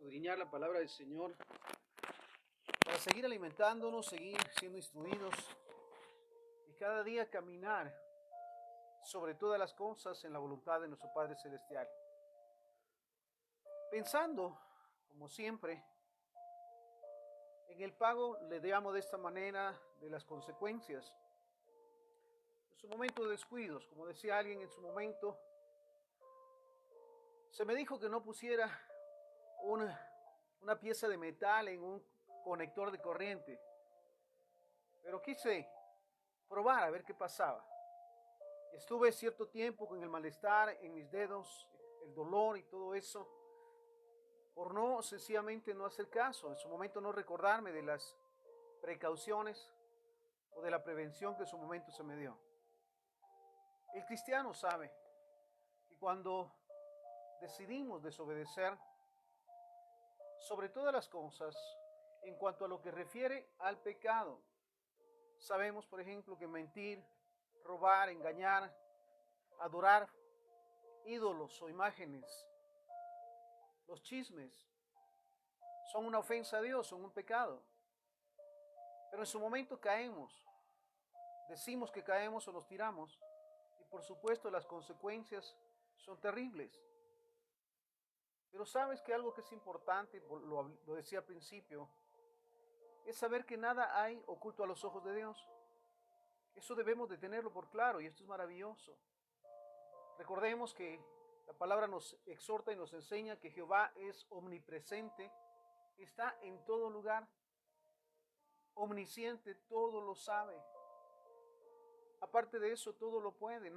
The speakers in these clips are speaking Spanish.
escudriñar la palabra del Señor, para seguir alimentándonos, seguir siendo instruidos y cada día caminar sobre todas las cosas en la voluntad de nuestro Padre Celestial. Pensando, como siempre, en el pago, le llamo de esta manera, de las consecuencias. En su momento de descuidos, como decía alguien en su momento, se me dijo que no pusiera una pieza de metal en un conector de corriente, pero quise probar a ver qué pasaba. Estuve cierto tiempo con el malestar en mis dedos, el dolor y todo eso, por no sencillamente no hacer caso, en su momento no recordarme de las precauciones o de la prevención que en su momento se me dio. El cristiano sabe que cuando decidimos desobedecer, sobre todas las cosas, en cuanto a lo que refiere al pecado, sabemos, por ejemplo, que mentir, robar, engañar, adorar ídolos o imágenes, los chismes, son una ofensa a Dios, son un pecado. Pero en su momento caemos, decimos que caemos o nos tiramos, y por supuesto las consecuencias son terribles. Pero sabes que algo que es importante, lo decía al principio, es saber que nada hay oculto a los ojos de Dios. Eso debemos de tenerlo por claro, y esto es maravilloso. Recordemos que la palabra nos exhorta y nos enseña que Jehová es omnipresente, está en todo lugar, omnisciente, todo lo sabe. Aparte de eso, todo lo puede.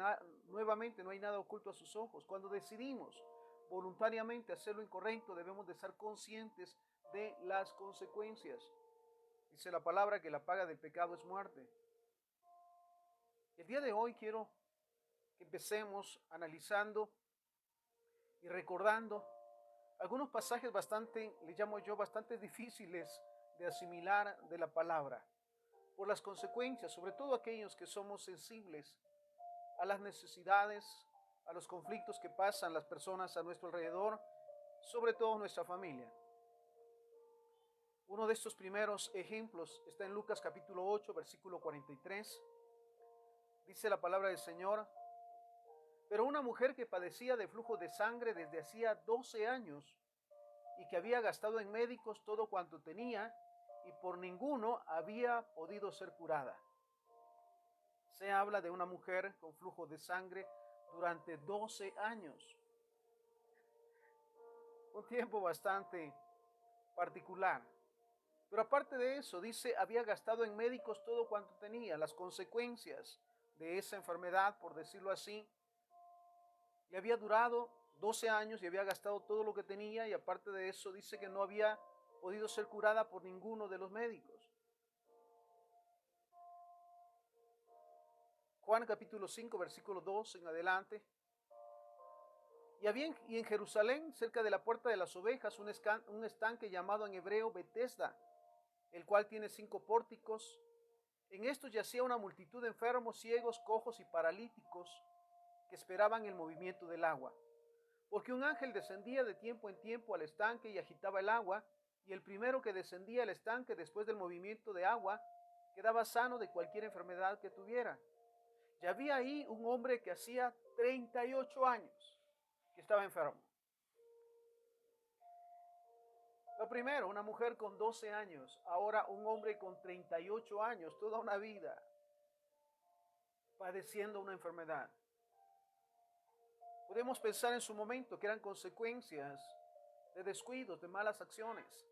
Nuevamente, no hay nada oculto a sus ojos. Cuando decidimos voluntariamente hacer lo incorrecto, debemos de estar conscientes de las consecuencias. Dice la palabra que la paga del pecado es muerte. El día de hoy quiero que empecemos analizando y recordando algunos pasajes le llamo yo, bastante difíciles de asimilar de la palabra, por las consecuencias, sobre todo aquellos que somos sensibles a las necesidades, a los conflictos que pasan las personas a nuestro alrededor, sobre todo nuestra familia. Uno de estos primeros ejemplos está en Lucas capítulo 8, versículo 43. Dice la palabra del Señor: pero una mujer que padecía de flujo de sangre desde hacía 12 años y que había gastado en médicos todo cuanto tenía y por ninguno había podido ser curada. Se habla de una mujer con flujo de sangre durante 12 años. Un tiempo bastante particular. Pero aparte de eso, dice, había gastado en médicos todo cuanto tenía. Las consecuencias de esa enfermedad, por decirlo así, le había durado 12 años y había gastado todo lo que tenía, y aparte de eso dice que no había podido ser curada por ninguno de los médicos. Juan capítulo 5, versículo 2 en adelante. Y en Jerusalén, cerca de la puerta de las ovejas, un estanque llamado en hebreo Betesda, el cual tiene 5 pórticos. En estos yacía una multitud de enfermos, ciegos, cojos y paralíticos, que esperaban el movimiento del agua. Porque un ángel descendía de tiempo en tiempo al estanque y agitaba el agua, y el primero que descendía al estanque después del movimiento de agua quedaba sano de cualquier enfermedad que tuviera. Y había ahí un hombre que hacía 38 años que estaba enfermo. Lo primero, una mujer con 12 años, ahora un hombre con 38 años, toda una vida padeciendo una enfermedad. Podemos pensar en su momento que eran consecuencias de descuidos, de malas acciones.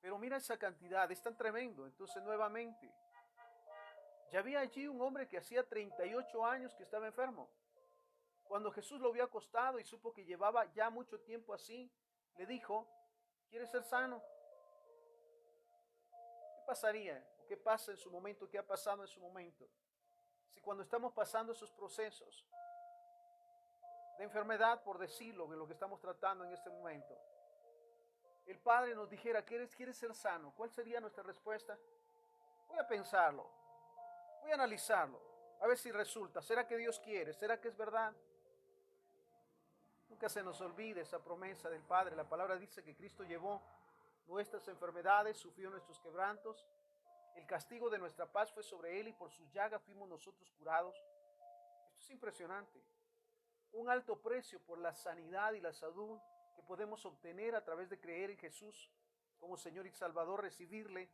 Pero mira esa cantidad, es tan tremendo. Entonces nuevamente, ya había allí un hombre que hacía 38 años que estaba enfermo. Cuando Jesús lo vio acostado y supo que llevaba ya mucho tiempo así, le dijo: ¿quieres ser sano? ¿Qué pasaría? ¿O qué pasa en su momento? ¿Qué ha pasado en su momento? Si cuando estamos pasando esos procesos de enfermedad, por decirlo, de lo que estamos tratando en este momento, el Padre nos dijera: ¿quieres ser sano? ¿Cuál sería nuestra respuesta? Voy a pensarlo, voy a analizarlo, a ver si resulta. ¿Será que Dios quiere? ¿Será que es verdad? Nunca se nos olvide esa promesa del Padre. La palabra dice que Cristo llevó nuestras enfermedades, sufrió nuestros quebrantos. El castigo de nuestra paz fue sobre Él y por sus llagas fuimos nosotros curados. Esto es impresionante. Un alto precio por la sanidad y la salud que podemos obtener a través de creer en Jesús como Señor y Salvador, recibirle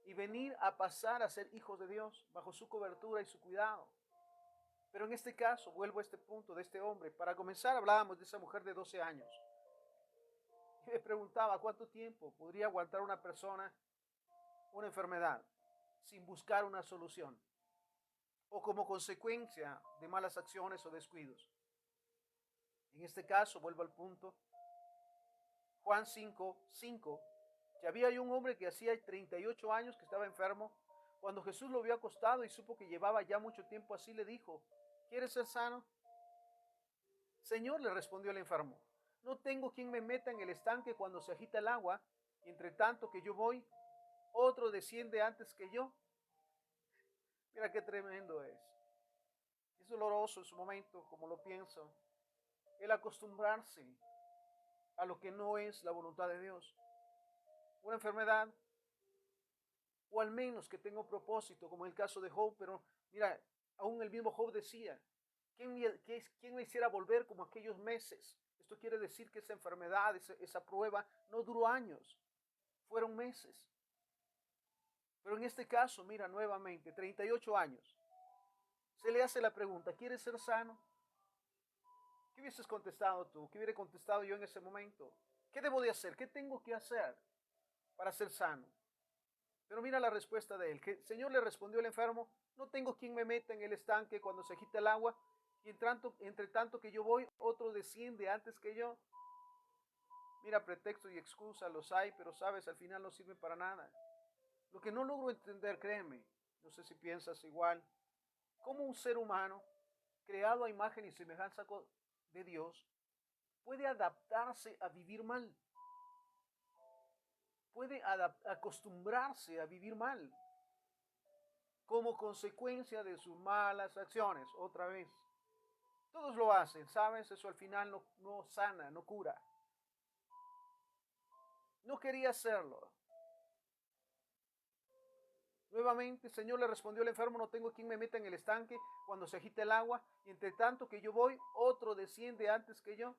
y venir a pasar a ser hijos de Dios bajo su cobertura y su cuidado. Pero en este caso, vuelvo a este punto de este hombre. Para comenzar, hablábamos de esa mujer de 12 años. Y me preguntaba cuánto tiempo podría aguantar una persona una enfermedad sin buscar una solución o como consecuencia de malas acciones o descuidos. En este caso, vuelvo al punto, Juan 5:5, que había un hombre que hacía 38 años que estaba enfermo. Cuando Jesús lo vio acostado y supo que llevaba ya mucho tiempo así, le dijo: ¿quieres ser sano? Señor, le respondió el enfermo, no tengo quien me meta en el estanque cuando se agita el agua, y entre tanto que yo voy, otro desciende antes que yo. Mira qué tremendo es. Es doloroso en su momento, como lo pienso, el acostumbrarse a lo que no es la voluntad de Dios. Una enfermedad, o al menos que tenga un propósito, como en el caso de Job, pero mira, aún el mismo Job decía, ¿quién me hiciera volver como aquellos meses? Esto quiere decir que esa enfermedad, esa prueba, no duró años, fueron meses. Pero en este caso, mira nuevamente, 38 años. Se le hace la pregunta, ¿quieres ser sano? ¿Qué hubieses contestado tú? ¿Qué hubiera contestado yo en ese momento? ¿Qué debo de hacer? ¿Qué tengo que hacer para ser sano? Pero mira la respuesta de él. Que el Señor le respondió al enfermo, no tengo quien me meta en el estanque cuando se agita el agua, y entre tanto que yo voy, otro desciende antes que yo. Mira, pretextos y excusas los hay, pero sabes, al final no sirven para nada. Lo que no logro entender, créeme, no sé si piensas igual, cómo un ser humano, creado a imagen y semejanza de Dios, puede adaptarse a vivir mal, puede acostumbrarse a vivir mal, como consecuencia de sus malas acciones. Otra vez, todos lo hacen, ¿sabes? Eso al final no sana, no cura. No quería hacerlo. Nuevamente, el Señor le respondió al enfermo, no tengo quien me meta en el estanque cuando se agita el agua, y entre tanto que yo voy, otro desciende antes que yo.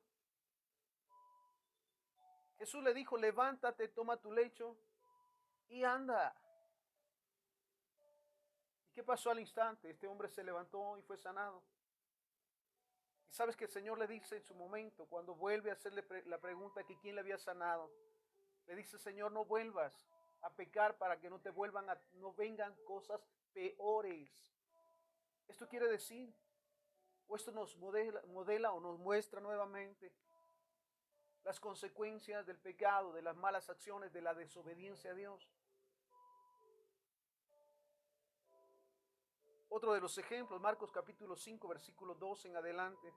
Jesús le dijo, levántate, toma tu lecho y anda. ¿Y qué pasó al instante? Este hombre se levantó y fue sanado. Y sabes que el Señor le dice en su momento, cuando vuelve a hacerle la pregunta que quién le había sanado, le dice, Señor, no vuelvas a pecar para que no te no vengan cosas peores. Esto quiere decir, o esto nos modela o nos muestra nuevamente las consecuencias del pecado, de las malas acciones, de la desobediencia a Dios. Otro de los ejemplos, Marcos capítulo 5, versículo 2 en adelante.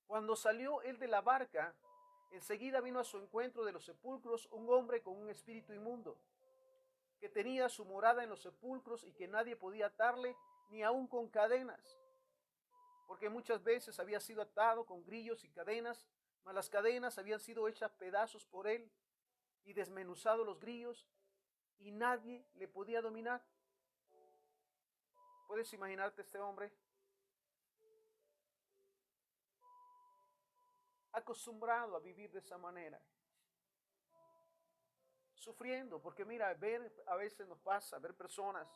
Cuando salió él de la barca, enseguida vino a su encuentro de los sepulcros un hombre con un espíritu inmundo, que tenía su morada en los sepulcros y que nadie podía atarle ni aun con cadenas, porque muchas veces había sido atado con grillos y cadenas, mas las cadenas habían sido hechas pedazos por él y desmenuzado los grillos, y nadie le podía dominar. ¿Puedes imaginarte este hombre? Acostumbrado a vivir de esa manera, sufriendo, porque mira, a veces nos pasa, ver personas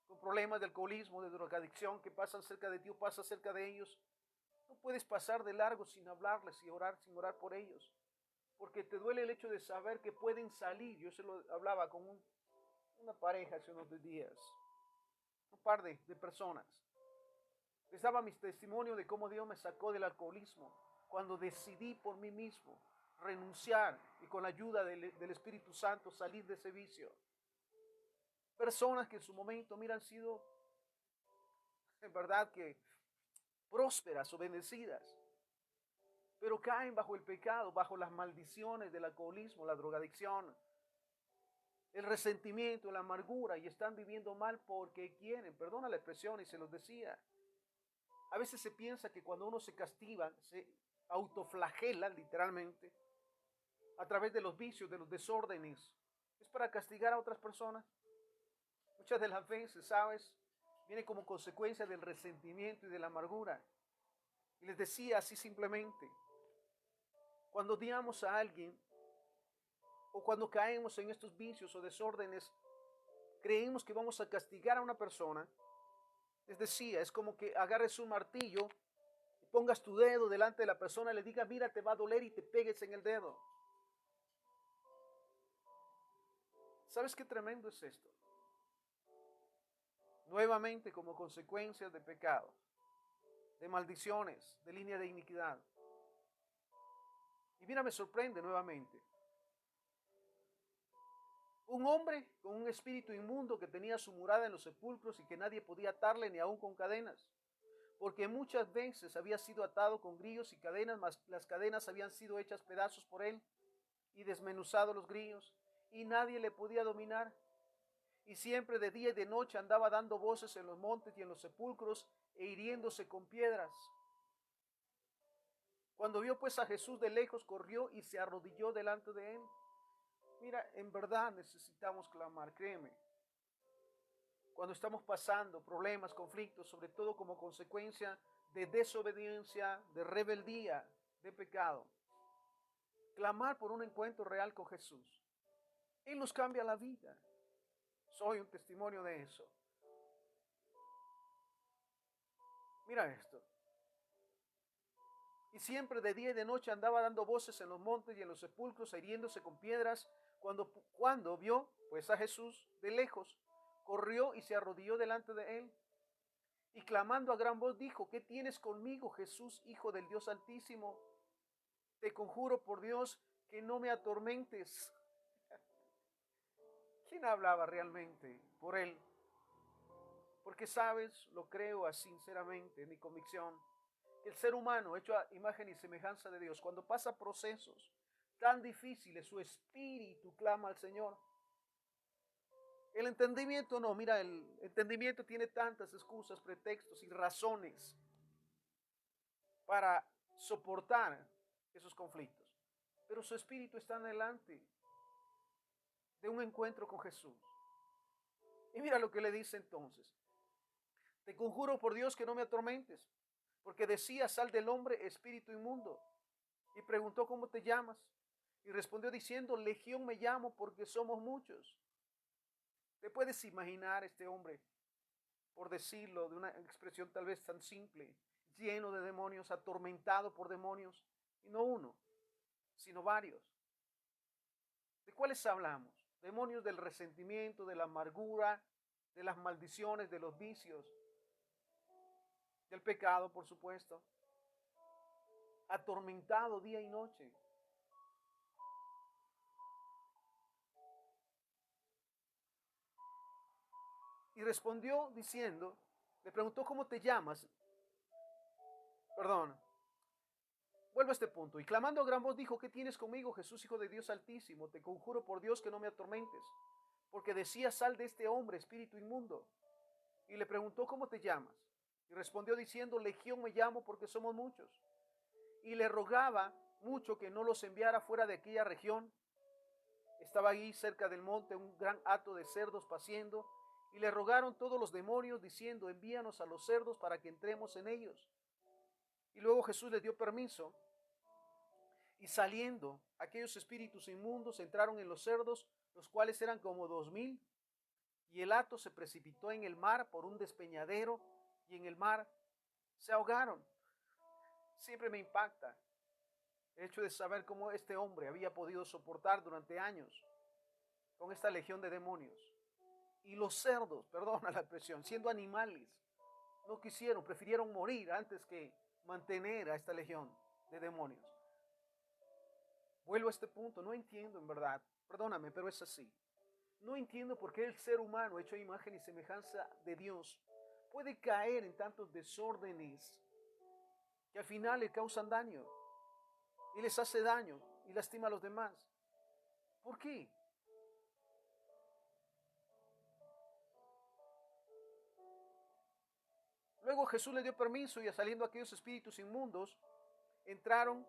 con problemas de alcoholismo, de drogadicción, que pasan cerca de ti o pasa cerca de ellos. No puedes pasar de largo sin hablarles y orar, sin orar por ellos, porque te duele el hecho de saber que pueden salir. Yo se lo hablaba con una pareja hace unos días, un par de personas. Les daba mi testimonio de cómo Dios me sacó del alcoholismo cuando decidí por mí mismo renunciar y con la ayuda del Espíritu Santo salir de ese vicio. Personas que en su momento, mira, han sido en verdad que prósperas o bendecidas, pero caen bajo el pecado, bajo las maldiciones del alcoholismo, la drogadicción, el resentimiento, la amargura, y están viviendo mal porque quieren, perdona la expresión y se los decía, A veces se piensa que cuando uno se castiga, se autoflagela literalmente a través de los vicios, de los desórdenes, es para castigar a otras personas. Muchas de las veces, ¿sabes? Viene como consecuencia del resentimiento y de la amargura. Y les decía así simplemente, cuando odiamos a alguien o cuando caemos en estos vicios o desórdenes, creemos que vamos a castigar a una persona. Les decía, es como que agarres un martillo y pongas tu dedo delante de la persona y le digas, mira, te va a doler y te pegues en el dedo. ¿Sabes qué tremendo es esto? Nuevamente como consecuencia de pecados, de maldiciones, de línea de iniquidad. Y mira, me sorprende nuevamente. Un hombre con un espíritu inmundo que tenía su morada en los sepulcros y que nadie podía atarle ni aun con cadenas, porque muchas veces había sido atado con grillos y cadenas, mas las cadenas habían sido hechas pedazos por él y desmenuzado los grillos, y nadie le podía dominar. Y siempre de día y de noche andaba dando voces en los montes y en los sepulcros e hiriéndose con piedras. Cuando vio pues a Jesús de lejos, corrió y se arrodilló delante de él. Mira, en verdad necesitamos clamar, créeme. Cuando estamos pasando problemas, conflictos, sobre todo como consecuencia de desobediencia, de rebeldía, de pecado, clamar por un encuentro real con Jesús. Él nos cambia la vida. Soy un testimonio de eso. Mira esto. Y siempre de día y de noche andaba dando voces en los montes y en los sepulcros, hiriéndose con piedras. Cuando vio pues a Jesús de lejos, corrió y se arrodilló delante de él. Y clamando a gran voz dijo, ¿qué tienes conmigo, Jesús, Hijo del Dios Altísimo? Te conjuro por Dios que no me atormentes. ¿Quién hablaba realmente por él? Porque sabes, lo creo así sinceramente, mi convicción, que el ser humano hecho a imagen y semejanza de Dios, cuando pasa procesos tan difíciles, su espíritu clama al Señor. El entendimiento no, mira, el entendimiento tiene tantas excusas, pretextos y razones para soportar esos conflictos. Pero su espíritu está delante de un encuentro con Jesús. Y mira lo que le dice entonces. Te conjuro por Dios que no me atormentes, porque decía, sal del hombre, espíritu inmundo. Y preguntó, ¿cómo te llamas? Y respondió diciendo, Legión me llamo porque somos muchos. ¿Te puedes imaginar este hombre, por decirlo de una expresión tal vez tan simple, lleno de demonios, atormentado por demonios? Y no uno, sino varios. ¿De cuáles hablamos? Demonios del resentimiento, de la amargura, de las maldiciones, de los vicios, del pecado, por supuesto. Atormentado día y noche. Y respondió diciendo, le preguntó, ¿cómo te llamas? Perdón, vuelvo a este punto. Y clamando a gran voz dijo, ¿qué tienes conmigo, Jesús, Hijo de Dios Altísimo? Te conjuro por Dios que no me atormentes. Porque decía, sal de este hombre, espíritu inmundo. Y le preguntó, ¿cómo te llamas? Y respondió diciendo, Legión me llamo porque somos muchos. Y le rogaba mucho que no los enviara fuera de aquella región. Estaba allí cerca del monte un gran hato de cerdos paciendo. Y le rogaron todos los demonios diciendo, envíanos a los cerdos para que entremos en ellos. Y luego Jesús les dio permiso. Y saliendo, aquellos espíritus inmundos entraron en los cerdos, los cuales eran como 2000. Y el hato se precipitó en el mar por un despeñadero y en el mar se ahogaron. Siempre me impacta el hecho de saber cómo este hombre había podido soportar durante años con esta legión de demonios. Y los cerdos, perdona la expresión, siendo animales, no quisieron, prefirieron morir antes que mantener a esta legión de demonios. Vuelvo a este punto, no entiendo en verdad, perdóname, pero es así. No entiendo por qué el ser humano, hecho a imagen y semejanza de Dios, puede caer en tantos desórdenes que al final le causan daño y les hace daño y lastima a los demás. ¿Por qué? Luego Jesús le dio permiso y saliendo aquellos espíritus inmundos, entraron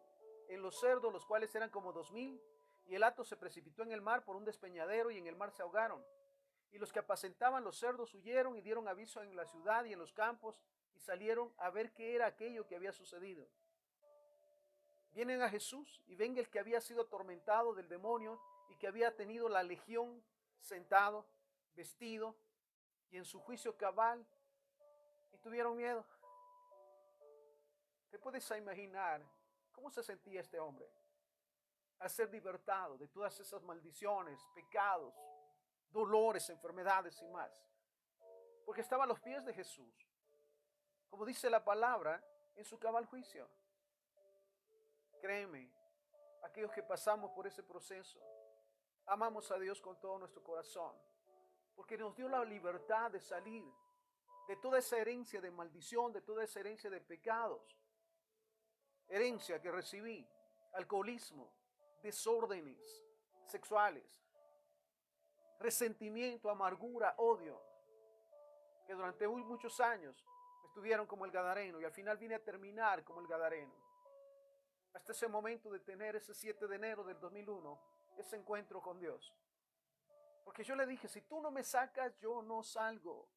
en los cerdos, los cuales eran como 2000, y el hato se precipitó en el mar por un despeñadero y en el mar se ahogaron. Y los que apacentaban los cerdos huyeron y dieron aviso en la ciudad y en los campos y salieron a ver qué era aquello que había sucedido. Vienen a Jesús y ven el que había sido atormentado del demonio y que había tenido la legión sentado, vestido y en su juicio cabal, y tuvieron miedo. ¿Te puedes imaginar cómo se sentía este hombre al ser libertado de todas esas maldiciones, pecados, dolores, enfermedades y más? Porque estaba a los pies de Jesús, como dice la palabra, en su cabal juicio. Créeme, aquellos que pasamos por ese proceso, amamos a Dios con todo nuestro corazón, porque nos dio la libertad de salir de toda esa herencia de maldición, de toda esa herencia de pecados, herencia que recibí, alcoholismo, desórdenes sexuales, resentimiento, amargura, odio, que durante muchos años estuvieron como el gadareno y al final vine a terminar como el gadareno. Hasta ese momento de tener ese 7 de enero del 2001, ese encuentro con Dios. Porque yo le dije, si tú no me sacas, yo no salgo.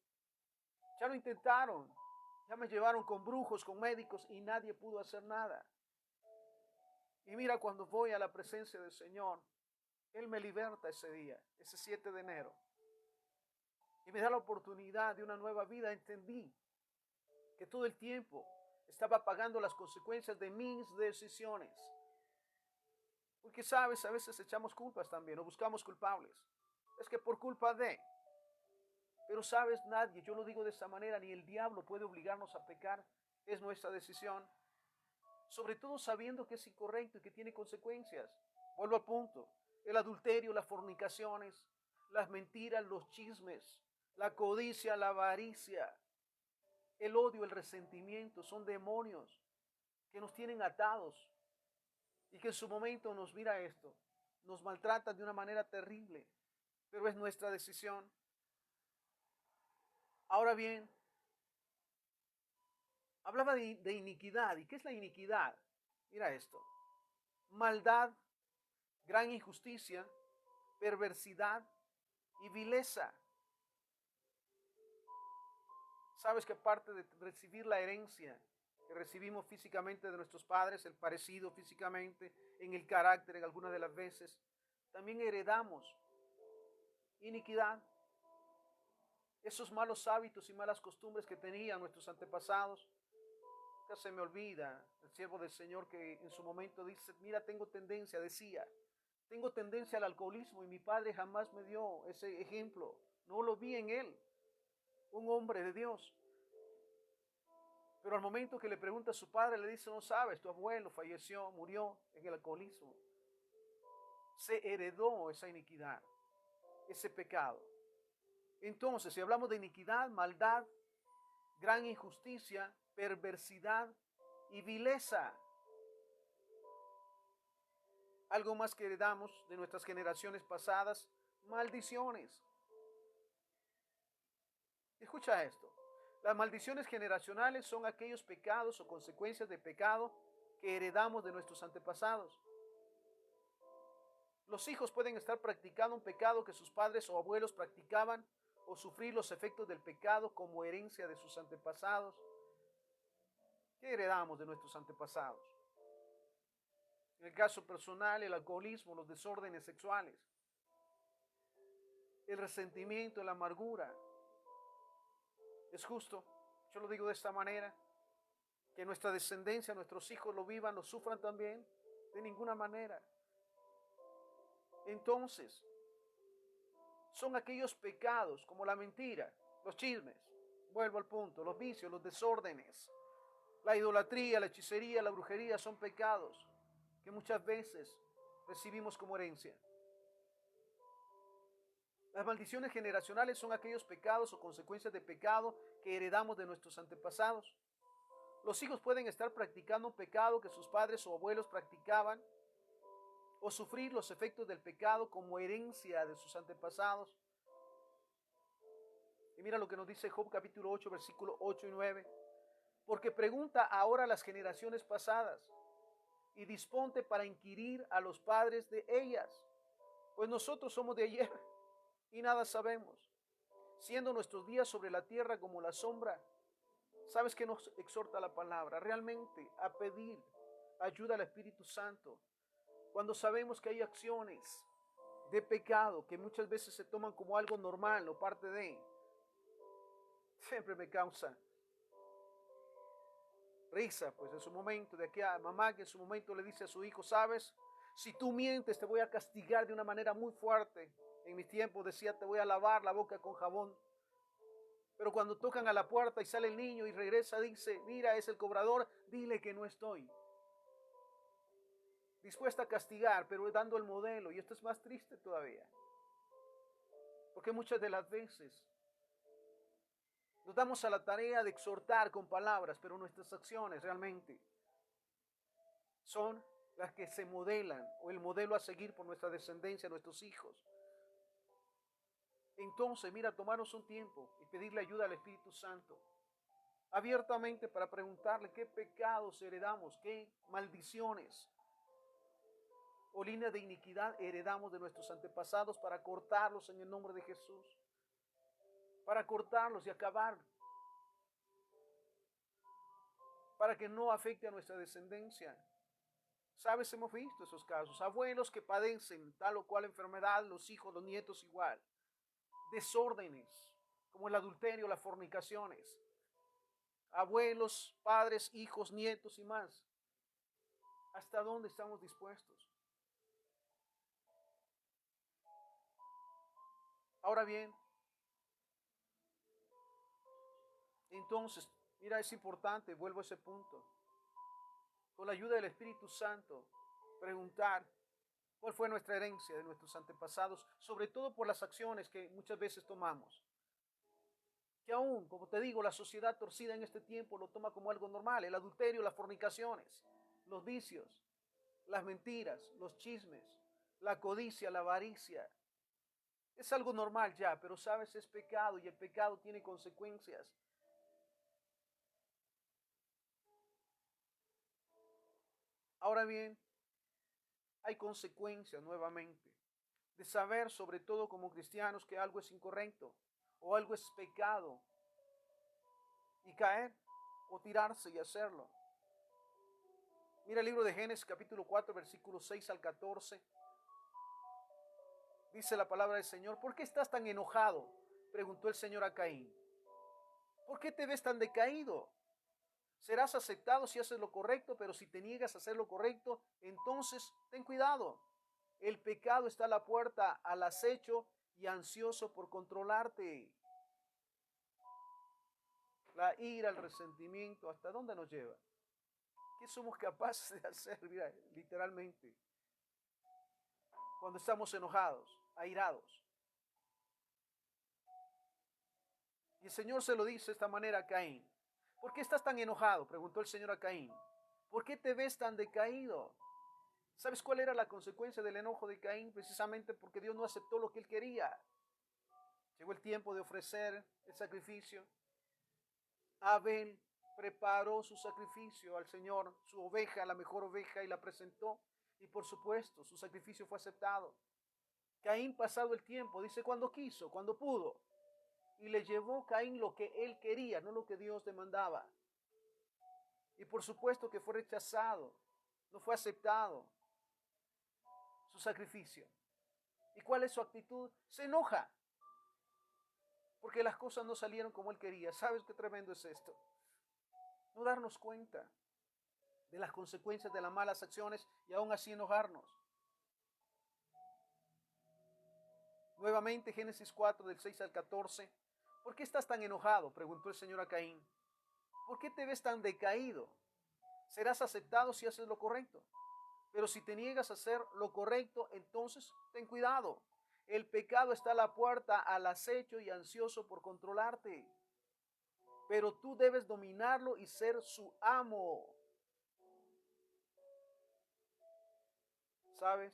Ya lo intentaron, ya me llevaron con brujos, con médicos y nadie pudo hacer nada. Y mira, cuando voy a la presencia del Señor, Él me liberta ese día, ese 7 de enero. Y me da la oportunidad de una nueva vida. Entendí que todo el tiempo estaba pagando las consecuencias de mis decisiones. Porque sabes, a veces echamos culpas también o buscamos culpables. Es que por culpa de... Pero sabes, nadie, yo lo digo de esta manera, ni el diablo puede obligarnos a pecar. Es nuestra decisión. Sobre todo sabiendo que es incorrecto y que tiene consecuencias. Vuelvo al punto. El adulterio, las fornicaciones, las mentiras, los chismes, la codicia, la avaricia, el odio, el resentimiento, son demonios que nos tienen atados y que en su momento mira esto, nos maltratan de una manera terrible, pero es nuestra decisión. Ahora bien, hablaba de iniquidad. ¿Y qué es la iniquidad? Mira esto: maldad, gran injusticia, perversidad y vileza. Sabes que aparte de recibir la herencia que recibimos físicamente de nuestros padres, el parecido físicamente, en el carácter en algunas de las veces, también heredamos iniquidad. Esos malos hábitos y malas costumbres que tenían nuestros antepasados. Ya se me olvida el siervo del Señor que en su momento dice, mira, tengo tendencia al alcoholismo y mi padre jamás me dio ese ejemplo. No lo vi en él, un hombre de Dios. Pero al momento que le pregunta a su padre, le dice, no sabes, tu abuelo falleció, murió en el alcoholismo. Se heredó esa iniquidad, ese pecado. Entonces, si hablamos de iniquidad, maldad, gran injusticia, perversidad y vileza, algo más que heredamos de nuestras generaciones pasadas, maldiciones. Escucha esto. Las maldiciones generacionales son aquellos pecados o consecuencias de pecado que heredamos de nuestros antepasados. Los hijos pueden estar practicando un pecado que sus padres o abuelos practicaban o sufrir los efectos del pecado como herencia de sus antepasados. ¿Qué heredamos de nuestros antepasados? En el caso personal, el alcoholismo, los desórdenes sexuales, el resentimiento, la amargura. Es justo, yo lo digo de esta manera, que nuestra descendencia, nuestros hijos lo vivan, lo sufran también, de ninguna manera. Entonces, son aquellos pecados como la mentira, los chismes, vuelvo al punto, los vicios, los desórdenes, la idolatría, la hechicería, la brujería, son pecados que muchas veces recibimos como herencia. Las maldiciones generacionales son aquellos pecados o consecuencias de pecado que heredamos de nuestros antepasados. Los hijos pueden estar practicando un pecado que sus padres o abuelos practicaban o sufrir los efectos del pecado como herencia de sus antepasados. Y mira lo que nos dice Job capítulo 8, versículos 8 y 9. Porque pregunta ahora a las generaciones pasadas y disponte para inquirir a los padres de ellas, pues nosotros somos de ayer y nada sabemos, siendo nuestros días sobre la tierra como la sombra. ¿Sabes que nos exhorta la palabra? Realmente a pedir ayuda al Espíritu Santo cuando sabemos que hay acciones de pecado que muchas veces se toman como algo normal o parte de. Siempre me causa risa, pues en su momento, de aquella mamá que en su momento le dice a su hijo, sabes, si tú mientes te voy a castigar de una manera muy fuerte. En mi tiempo decía, te voy a lavar la boca con jabón. Pero cuando tocan a la puerta y sale el niño y regresa, dice, mira, es el cobrador, dile que no estoy. Dispuesta a castigar, pero dando el modelo. Y esto es más triste todavía. Porque muchas de las veces nos damos a la tarea de exhortar con palabras, pero nuestras acciones realmente son las que se modelan o el modelo a seguir por nuestra descendencia, nuestros hijos. Entonces, mira, tomarnos un tiempo y pedirle ayuda al Espíritu Santo abiertamente para preguntarle qué pecados heredamos, qué maldiciones o líneas de iniquidad heredamos de nuestros antepasados para cortarlos en el nombre de Jesús, para cortarlos y acabar, para que no afecte a nuestra descendencia. Sabes, hemos visto esos casos, abuelos que padecen tal o cual enfermedad, los hijos, los nietos igual, desórdenes como el adulterio, las fornicaciones, abuelos, padres, hijos, nietos y más. ¿Hasta dónde estamos dispuestos? Ahora bien, entonces, mira, es importante, vuelvo a ese punto, con la ayuda del Espíritu Santo, preguntar cuál fue nuestra herencia de nuestros antepasados, sobre todo por las acciones que muchas veces tomamos. Que aún, como te digo, la sociedad torcida en este tiempo lo toma como algo normal, el adulterio, las fornicaciones, los vicios, las mentiras, los chismes, la codicia, la avaricia. Es algo normal ya, pero sabes, es pecado y el pecado tiene consecuencias. Ahora bien, hay consecuencias nuevamente de saber, sobre todo como cristianos, que algo es incorrecto o algo es pecado y caer o tirarse y hacerlo. Mira el libro de Génesis capítulo 4 versículos 6 al 14. Dice la palabra del Señor, ¿por qué estás tan enojado? Preguntó el Señor a Caín. ¿Por qué te ves tan decaído? Serás aceptado si haces lo correcto, pero si te niegas a hacer lo correcto, entonces ten cuidado. El pecado está a la puerta, al acecho y ansioso por controlarte. La ira, el resentimiento, ¿hasta dónde nos lleva? ¿Qué somos capaces de hacer? Mira, literalmente, cuando estamos enojados, airados. Y el Señor se lo dice de esta manera a Caín. ¿Por qué estás tan enojado? Preguntó el Señor a Caín. ¿Por qué te ves tan decaído? ¿Sabes cuál era la consecuencia del enojo de Caín? Precisamente porque Dios no aceptó lo que él quería. Llegó el tiempo de ofrecer el sacrificio. Abel preparó su sacrificio al Señor, su oveja, la mejor oveja, y la presentó. Y por supuesto, su sacrificio fue aceptado. Caín, pasado el tiempo, dice cuando quiso, cuando pudo. Y le llevó Caín lo que él quería, no lo que Dios demandaba. Y por supuesto que fue rechazado, no fue aceptado su sacrificio. ¿Y cuál es su actitud? Se enoja, porque las cosas no salieron como él quería. ¿Sabes qué tremendo es esto? No darnos cuenta de las consecuencias de las malas acciones y aún así enojarnos. Nuevamente Génesis 4 del 6 al 14. ¿Por qué estás tan enojado? Preguntó el Señor a Caín. ¿Por qué te ves tan decaído? Serás aceptado si haces lo correcto. Pero si te niegas a hacer lo correcto, entonces ten cuidado. El pecado está a la puerta, al acecho y ansioso por controlarte. Pero tú debes dominarlo y ser su amo. ¿Sabes?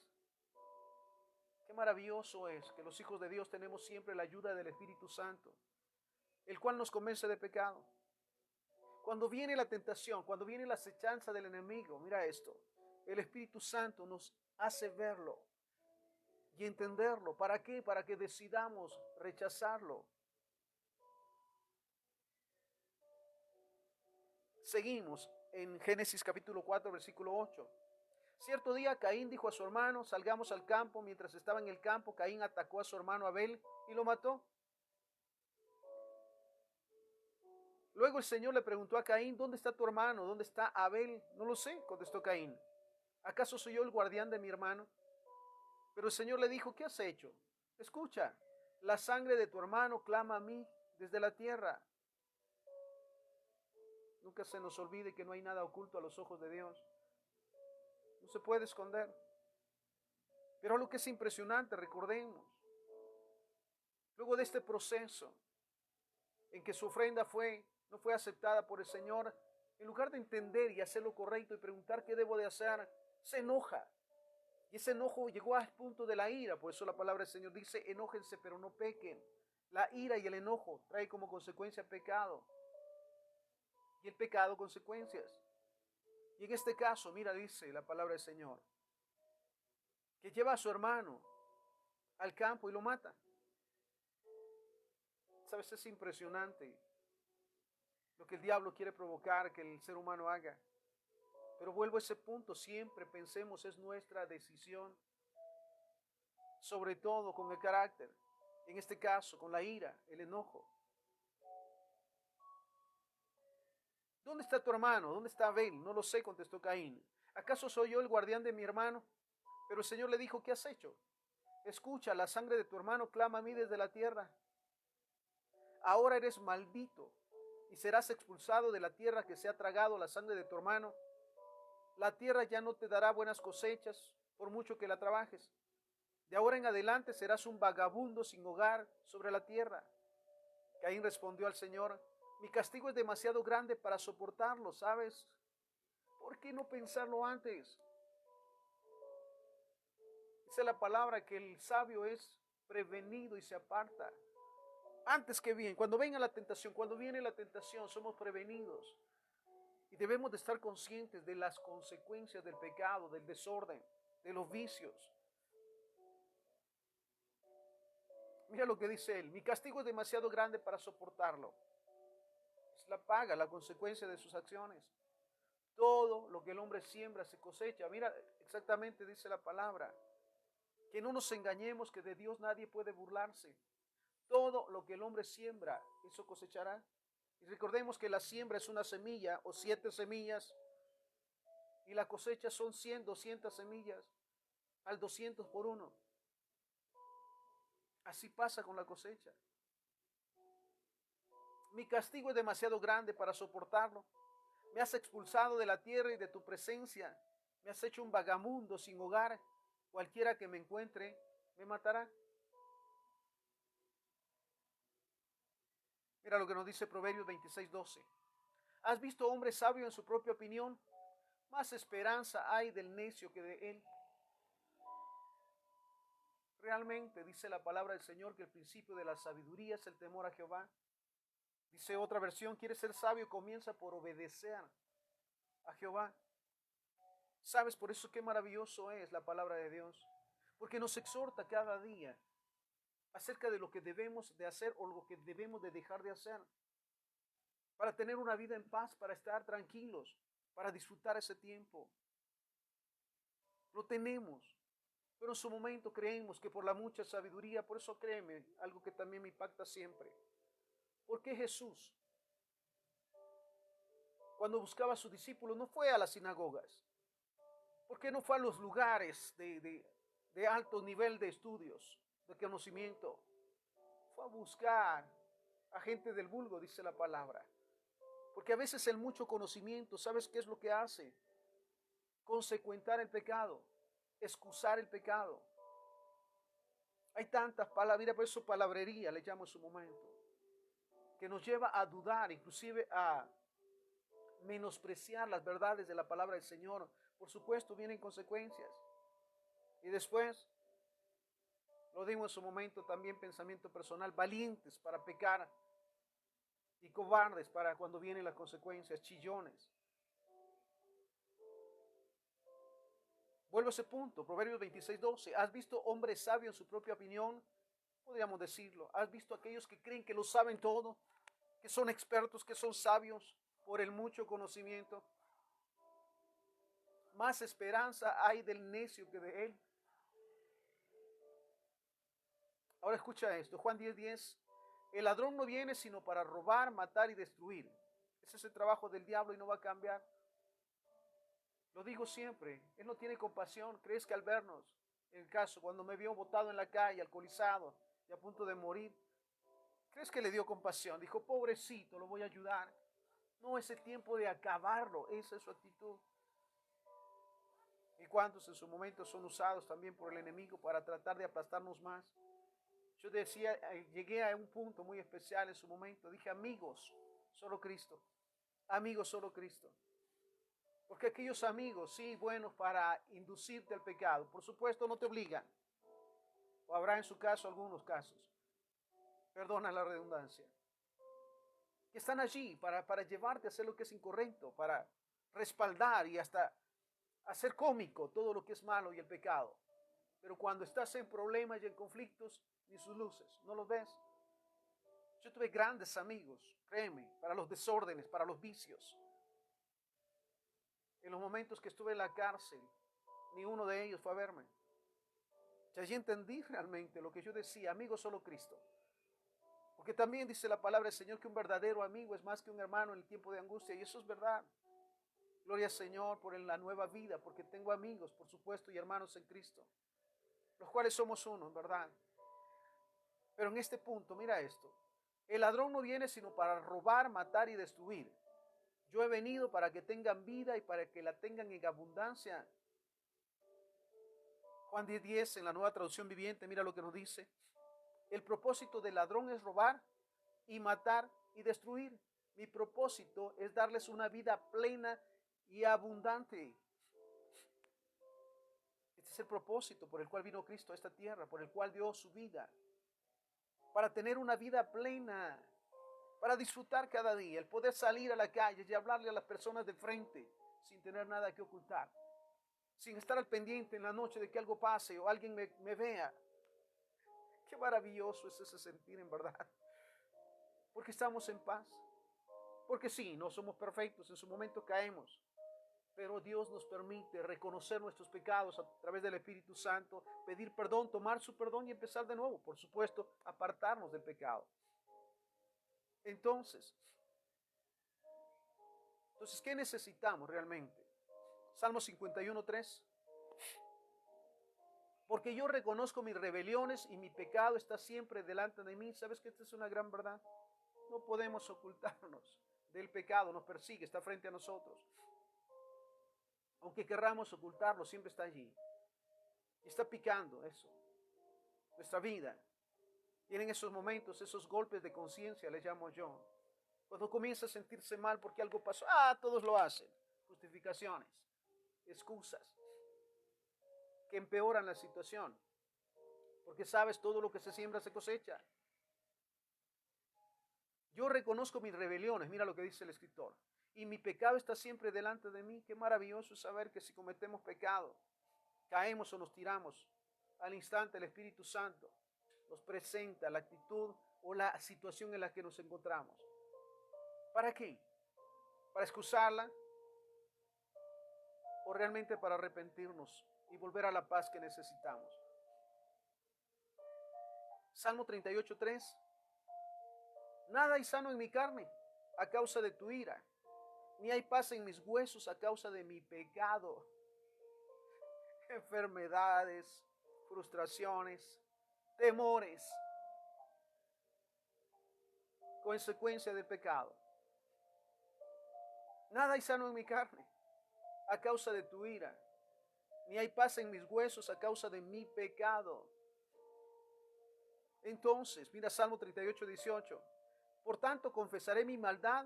Qué maravilloso es que los hijos de Dios tenemos siempre la ayuda del Espíritu Santo, el cual nos convence de pecado. Cuando viene la tentación, cuando viene la acechanza del enemigo, mira esto, el Espíritu Santo nos hace verlo y entenderlo. ¿Para qué? Para que decidamos rechazarlo. Seguimos en Génesis capítulo 4, versículo 8. Cierto día Caín dijo a su hermano, salgamos al campo. Mientras estaba en el campo, Caín atacó a su hermano Abel y lo mató. Luego el Señor le preguntó a Caín, ¿dónde está tu hermano? ¿Dónde está Abel? No lo sé, contestó Caín. ¿Acaso soy yo el guardián de mi hermano? Pero el Señor le dijo, ¿qué has hecho? Escucha, la sangre de tu hermano clama a mí desde la tierra. Nunca se nos olvide que no hay nada oculto a los ojos de Dios. No se puede esconder. Pero lo que es impresionante, recordemos, luego de este proceso en que su ofrenda no fue aceptada por el Señor, en lugar de entender y hacer lo correcto y preguntar qué debo de hacer, se enoja. Y ese enojo llegó al punto de la ira. Por eso la palabra del Señor dice, enójense pero no pequen. La ira y el enojo trae como consecuencia pecado. Y el pecado consecuencias. Y en este caso, mira, dice la palabra del Señor, que lleva a su hermano al campo y lo mata. Sabes, es impresionante lo que el diablo quiere provocar que el ser humano haga. Pero vuelvo a ese punto, siempre pensemos es nuestra decisión, sobre todo con el carácter, en este caso con la ira, el enojo. ¿Dónde está tu hermano? ¿Dónde está Abel? No lo sé, contestó Caín. ¿Acaso soy yo el guardián de mi hermano? Pero el Señor le dijo, ¿qué has hecho? Escucha, la sangre de tu hermano clama a mí desde la tierra. Ahora eres maldito y serás expulsado de la tierra que se ha tragado la sangre de tu hermano. La tierra ya no te dará buenas cosechas por mucho que la trabajes. De ahora en adelante serás un vagabundo sin hogar sobre la tierra. Caín respondió al Señor, mi castigo es demasiado grande para soportarlo, ¿sabes? ¿Por qué no pensarlo antes? Dice la palabra que el sabio es prevenido y se aparta. Antes que bien, cuando venga la tentación, cuando viene la tentación, somos prevenidos. Y debemos de estar conscientes de las consecuencias del pecado, del desorden, de los vicios. Mira lo que dice él, mi castigo es demasiado grande para soportarlo. Es la paga, la consecuencia de sus acciones. Todo lo que el hombre siembra se cosecha. Mira, exactamente dice la palabra. Que no nos engañemos que de Dios nadie puede burlarse. Todo lo que el hombre siembra, eso cosechará. Y recordemos que la siembra es una semilla o 7 semillas. Y la cosecha son 100, 200 semillas. Al 200 por uno. Así pasa con la cosecha. Mi castigo es demasiado grande para soportarlo. Me has expulsado de la tierra y de tu presencia. Me has hecho un vagabundo sin hogar. Cualquiera que me encuentre me matará. Mira lo que nos dice Proverbios 26:12. ¿Has visto hombre sabio en su propia opinión? Más esperanza hay del necio que de él. Realmente dice la palabra del Señor que el principio de la sabiduría es el temor a Jehová. Dice otra versión, ¿quieres ser sabio? Comienza por obedecer a Jehová. ¿Sabes? Por eso qué maravilloso es la palabra de Dios. Porque nos exhorta cada día acerca de lo que debemos de hacer o lo que debemos de dejar de hacer. Para tener una vida en paz, para estar tranquilos, para disfrutar ese tiempo. Lo tenemos. Pero en su momento creemos que por la mucha sabiduría, por eso créeme, algo que también me impacta siempre. ¿Por qué Jesús, cuando buscaba a sus discípulos, no fue a las sinagogas? ¿Por qué no fue a los lugares de alto nivel de estudios, de conocimiento? Fue a buscar a gente del vulgo, dice la palabra. Porque a veces el mucho conocimiento, ¿sabes qué es lo que hace? Consecuentar el pecado, excusar el pecado. Hay tantas palabras, mira, por eso palabrería le llamo en su momento, que nos lleva a dudar, inclusive a menospreciar las verdades de la palabra del Señor. Por supuesto, vienen consecuencias. Y después, lo digo en su momento también, pensamiento personal, valientes para pecar, y cobardes para cuando vienen las consecuencias, chillones. Vuelvo a ese punto, Proverbios 26:12. ¿Has visto hombres sabios en su propia opinión? Podríamos decirlo. ¿Has visto aquellos que creen que lo saben todo? Que son expertos, que son sabios por el mucho conocimiento. Más esperanza hay del necio que de él. Ahora escucha esto, Juan 10:10. El ladrón no viene sino para robar, matar y destruir. Ese es el trabajo del diablo y no va a cambiar. Lo digo siempre, él no tiene compasión. ¿Crees que al vernos, en el caso, cuando me vio botado en la calle, alcoholizado y a punto de morir, crees que le dio compasión? Dijo, pobrecito, lo voy a ayudar. No, es el tiempo de acabarlo. Esa es su actitud. ¿Y cuántos en su momento son usados también por el enemigo para tratar de aplastarnos más? Yo decía, llegué a un punto muy especial en su momento. Dije, amigos, solo Cristo. Amigos, solo Cristo. Porque aquellos amigos, sí, buenos para inducirte al pecado, por supuesto no te obligan. O habrá en su caso algunos casos, perdona la redundancia, que están allí para llevarte a hacer lo que es incorrecto, para respaldar y hasta hacer cómico todo lo que es malo y el pecado. Pero cuando estás en problemas y en conflictos, ni sus luces, ¿no los ves? Yo tuve grandes amigos, créeme, para los desórdenes, para los vicios. En los momentos que estuve en la cárcel, ni uno de ellos fue a verme. Y allí entendí realmente lo que yo decía, amigo solo Cristo. Porque también dice la palabra del Señor que un verdadero amigo es más que un hermano en el tiempo de angustia. Y eso es verdad. Gloria al Señor por la nueva vida, porque tengo amigos, por supuesto, y hermanos en Cristo, los cuales somos uno, en verdad. Pero en este punto, mira esto. El ladrón no viene sino para robar, matar y destruir. Yo he venido para que tengan vida y para que la tengan en abundancia. Juan 10:10 en la Nueva Traducción Viviente, mira lo que nos dice. El propósito del ladrón es robar y matar y destruir. Mi propósito es darles una vida plena y abundante. Este es el propósito por el cual vino Cristo a esta tierra, por el cual dio su vida. Para tener una vida plena, para disfrutar cada día, el poder salir a la calle y hablarle a las personas de frente sin tener nada que ocultar, sin estar al pendiente en la noche de que algo pase o alguien me vea. Qué maravilloso es ese sentir, en verdad, porque estamos en paz, porque sí, no somos perfectos, en su momento caemos, pero Dios nos permite reconocer nuestros pecados a través del Espíritu Santo, pedir perdón, tomar su perdón y empezar de nuevo, por supuesto, apartarnos del pecado. Entonces, ¿qué necesitamos realmente? Salmo 51:3. Porque yo reconozco mis rebeliones y mi pecado está siempre delante de mí. ¿Sabes que esta es una gran verdad? No podemos ocultarnos del pecado, nos persigue, está frente a nosotros. Aunque querramos ocultarlo, siempre está allí. Y está picando eso, nuestra vida. Tienen esos momentos, esos golpes de conciencia, les llamo yo. Cuando comienza a sentirse mal porque algo pasó, todos lo hacen. Justificaciones, excusas, que empeoran la situación. Porque sabes, todo lo que se siembra se cosecha. Yo reconozco mis rebeliones, mira lo que dice el escritor. Y mi pecado está siempre delante de mí. Qué maravilloso saber que si cometemos pecado, caemos o nos tiramos, al instante el Espíritu Santo nos presenta la actitud o la situación en la que nos encontramos. ¿Para qué? ¿Para excusarla? ¿O realmente para arrepentirnos y volver a la paz que necesitamos? Salmo 38:3. Nada hay sano en mi carne a causa de tu ira, ni hay paz en mis huesos a causa de mi pecado. Enfermedades, frustraciones, temores, consecuencia del pecado. Nada hay sano en mi carne a causa de tu ira, ni hay paz en mis huesos a causa de mi pecado. Entonces, mira Salmo 38:18. Por tanto, confesaré mi maldad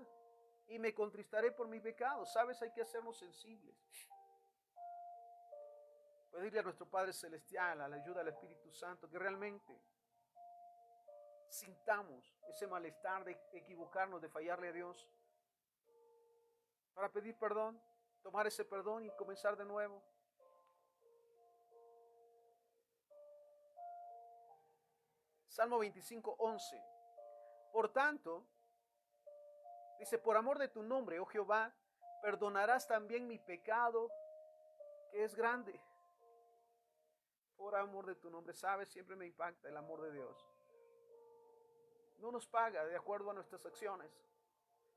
y me contristaré por mi pecado. ¿Sabes? Hay que hacernos sensibles. Pedirle a nuestro Padre Celestial, a la ayuda del Espíritu Santo, que realmente sintamos ese malestar de equivocarnos, de fallarle a Dios, para pedir perdón, tomar ese perdón y comenzar de nuevo. Salmo 25:11. Por tanto, dice, por amor de tu nombre, oh Jehová, perdonarás también mi pecado, que es grande. Por amor de tu nombre, sabes, siempre me impacta el amor de Dios. No nos paga de acuerdo a nuestras acciones,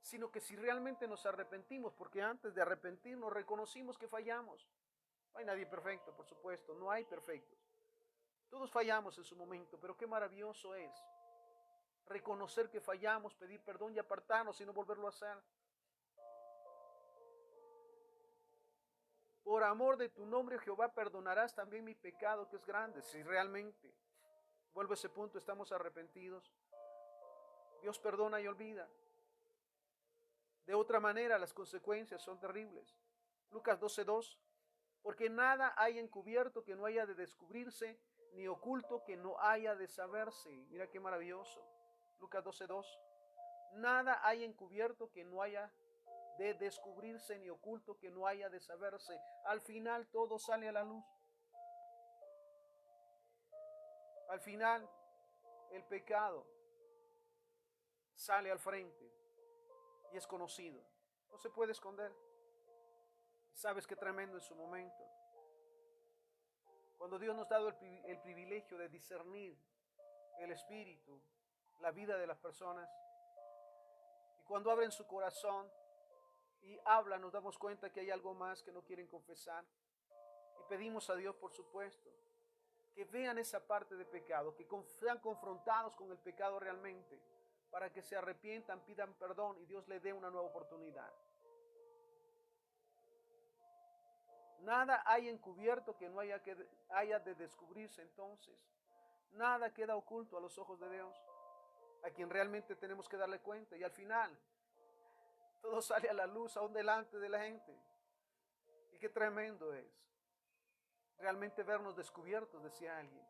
sino que si realmente nos arrepentimos, porque antes de arrepentirnos reconocimos que fallamos. No hay nadie perfecto, por supuesto, no hay perfectos. Todos fallamos en su momento, pero qué maravilloso es reconocer que fallamos, pedir perdón y apartarnos y no volverlo a hacer. Por amor de tu nombre, Jehová, perdonarás también mi pecado, que es grande. Si realmente, vuelvo a ese punto, estamos arrepentidos, Dios perdona y olvida. De otra manera, las consecuencias son terribles. Lucas 12:2. Porque nada hay encubierto que no haya de descubrirse, ni oculto que no haya de saberse. Mira qué maravilloso. Lucas 12:2. Nada hay encubierto que no haya de descubrirse, ni oculto que no haya de saberse. Al final todo sale a la luz. Al final el pecado sale al frente y es conocido. No se puede esconder. Sabes qué tremendo en su momento. Cuando Dios nos ha dado el privilegio de discernir el espíritu, la vida de las personas, y cuando abren su corazón y hablan, nos damos cuenta que hay algo más que no quieren confesar. Y pedimos a Dios, por supuesto, que vean esa parte de pecado, que sean confrontados con el pecado realmente, para que se arrepientan, pidan perdón y Dios les dé una nueva oportunidad. Nada hay encubierto que no haya de descubrirse entonces. Nada queda oculto a los ojos de Dios, a quien realmente tenemos que darle cuenta. Y al final, todo sale a la luz aún delante de la gente. Y qué tremendo es realmente vernos descubiertos, decía alguien.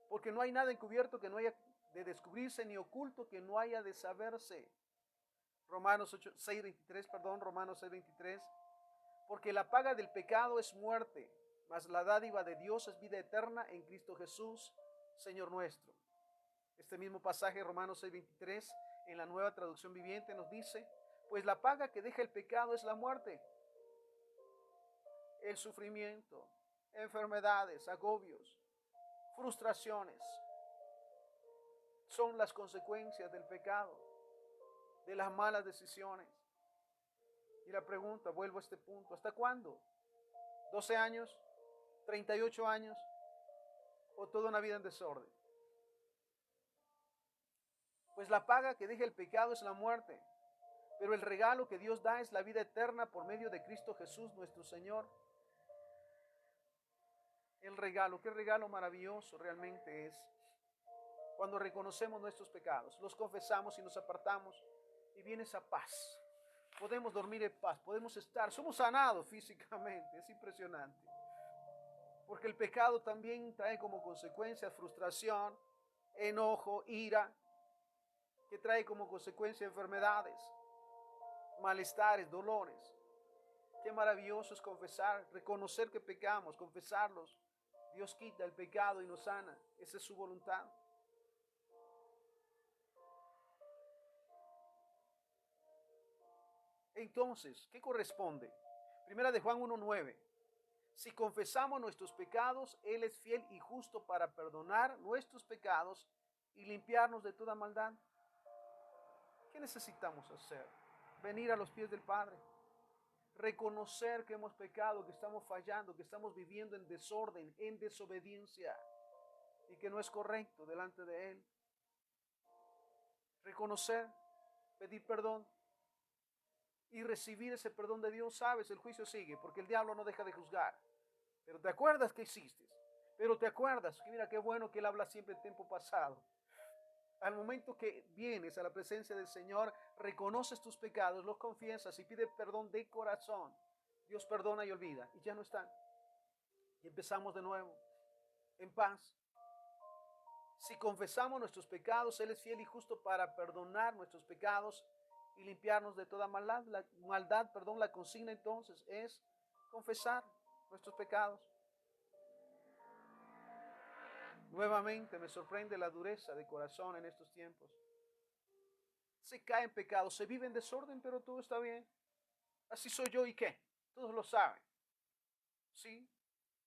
Porque no hay nada encubierto que no haya de descubrirse, ni oculto que no haya de saberse. Romanos 6:23. Porque la paga del pecado es muerte, mas la dádiva de Dios es vida eterna en Cristo Jesús, Señor nuestro. Este mismo pasaje, Romanos 6:23, en la Nueva Traducción Viviente nos dice, pues la paga que deja el pecado es la muerte, el sufrimiento, enfermedades, agobios, frustraciones, son las consecuencias del pecado, de las malas decisiones. Y la pregunta, vuelvo a este punto, ¿hasta cuándo? ¿12 años? ¿38 años? ¿O toda una vida en desorden? Pues la paga que deja el pecado es la muerte, pero el regalo que Dios da es la vida eterna por medio de Cristo Jesús nuestro Señor. El regalo, qué regalo maravilloso realmente es cuando reconocemos nuestros pecados, los confesamos y nos apartamos y viene esa paz. Podemos dormir en paz, podemos estar, somos sanados físicamente, es impresionante. Porque el pecado también trae como consecuencia frustración, enojo, ira, que trae como consecuencia enfermedades, malestares, dolores. Qué maravilloso es confesar, reconocer que pecamos, confesarlos. Dios quita el pecado y nos sana, esa es su voluntad. Entonces, ¿qué corresponde? Primera de Juan 1:9. Si confesamos nuestros pecados, Él es fiel y justo para perdonar nuestros pecados y limpiarnos de toda maldad. ¿Qué necesitamos hacer? Venir a los pies del Padre. Reconocer que hemos pecado, que estamos fallando, que estamos viviendo en desorden, en desobediencia y que no es correcto delante de Él. Reconocer, pedir perdón y recibir ese perdón de Dios. Sabes, el juicio sigue porque el diablo no deja de juzgar. Pero te acuerdas que existes. Pero te acuerdas que mira qué bueno que Él habla siempre en tiempo pasado. Al momento que vienes a la presencia del Señor, reconoces tus pecados, los confiesas y pides perdón de corazón. Dios perdona y olvida y ya no están. Y empezamos de nuevo, en paz. Si confesamos nuestros pecados, Él es fiel y justo para perdonar nuestros pecados y limpiarnos de toda maldad. La consigna entonces es confesar nuestros pecados. Nuevamente me sorprende la dureza de corazón en estos tiempos. Se cae en pecado, se vive en desorden, pero todo está bien. Así soy yo y qué, todos lo saben. Sí,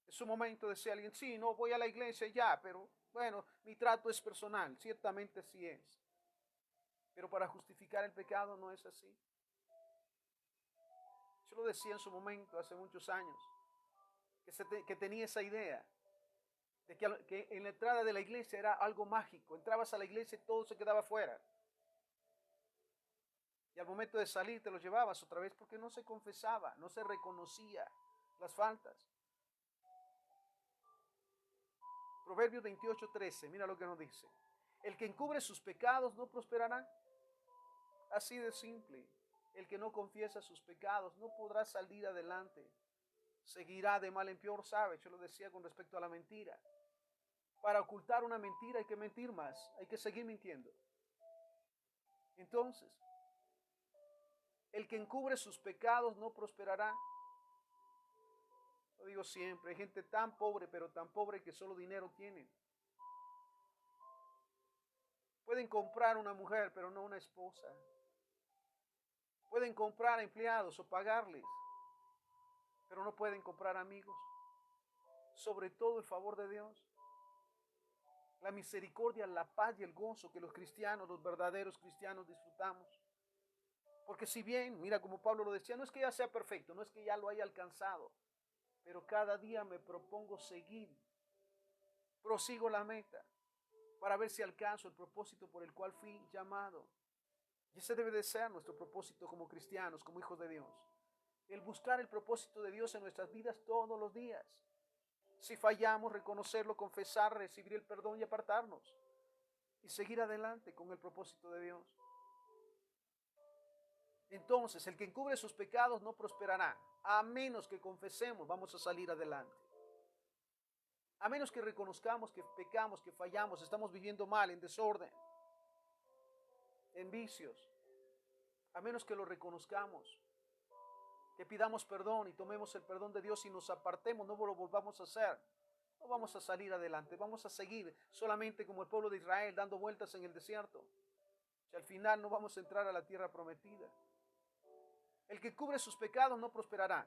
es un momento, decía alguien, sí, no voy a la iglesia ya, pero bueno, mi trato es personal, ciertamente sí es. Pero para justificar el pecado no es así. Yo lo decía en su momento, hace muchos años, que tenía esa idea de que en la entrada de la iglesia era algo mágico. Entrabas a la iglesia y todo se quedaba fuera. Y al momento de salir te lo llevabas otra vez porque no se confesaba, no se reconocía las faltas. Proverbios 28:13, mira lo que nos dice. El que encubre sus pecados no prosperará. Así de simple. El que no confiesa sus pecados no podrá salir adelante. Seguirá de mal en peor, ¿sabe? Yo lo decía con respecto a la mentira. Para ocultar una mentira hay que mentir más, hay que seguir mintiendo. Entonces, el que encubre sus pecados no prosperará. Lo digo siempre, hay gente tan pobre, pero tan pobre que solo dinero tienen. Pueden comprar una mujer, pero no una esposa. Pueden comprar empleados o pagarles, pero no pueden comprar amigos. Sobre todo el favor de Dios, la misericordia, la paz y el gozo que los cristianos, los verdaderos cristianos disfrutamos. Porque si bien, mira como Pablo lo decía, no es que ya sea perfecto, no es que ya lo haya alcanzado, pero cada día me propongo seguir, prosigo la meta para ver si alcanzo el propósito por el cual fui llamado. Y ese debe de ser nuestro propósito como cristianos, como hijos de Dios. El buscar el propósito de Dios en nuestras vidas todos los días. Si fallamos, reconocerlo, confesar, recibir el perdón y apartarnos. Y seguir adelante con el propósito de Dios. Entonces, el que encubre sus pecados no prosperará. A menos que confesemos, vamos a salir adelante. A menos que reconozcamos que pecamos, que fallamos, estamos viviendo mal, en desorden, en vicios. A menos que lo reconozcamos, que pidamos perdón y tomemos el perdón de Dios y nos apartemos, no lo volvamos a hacer. No vamos a salir adelante, vamos a seguir solamente como el pueblo de Israel dando vueltas en el desierto. Y al final no vamos a entrar a la tierra prometida. El que cubre sus pecados no prosperará,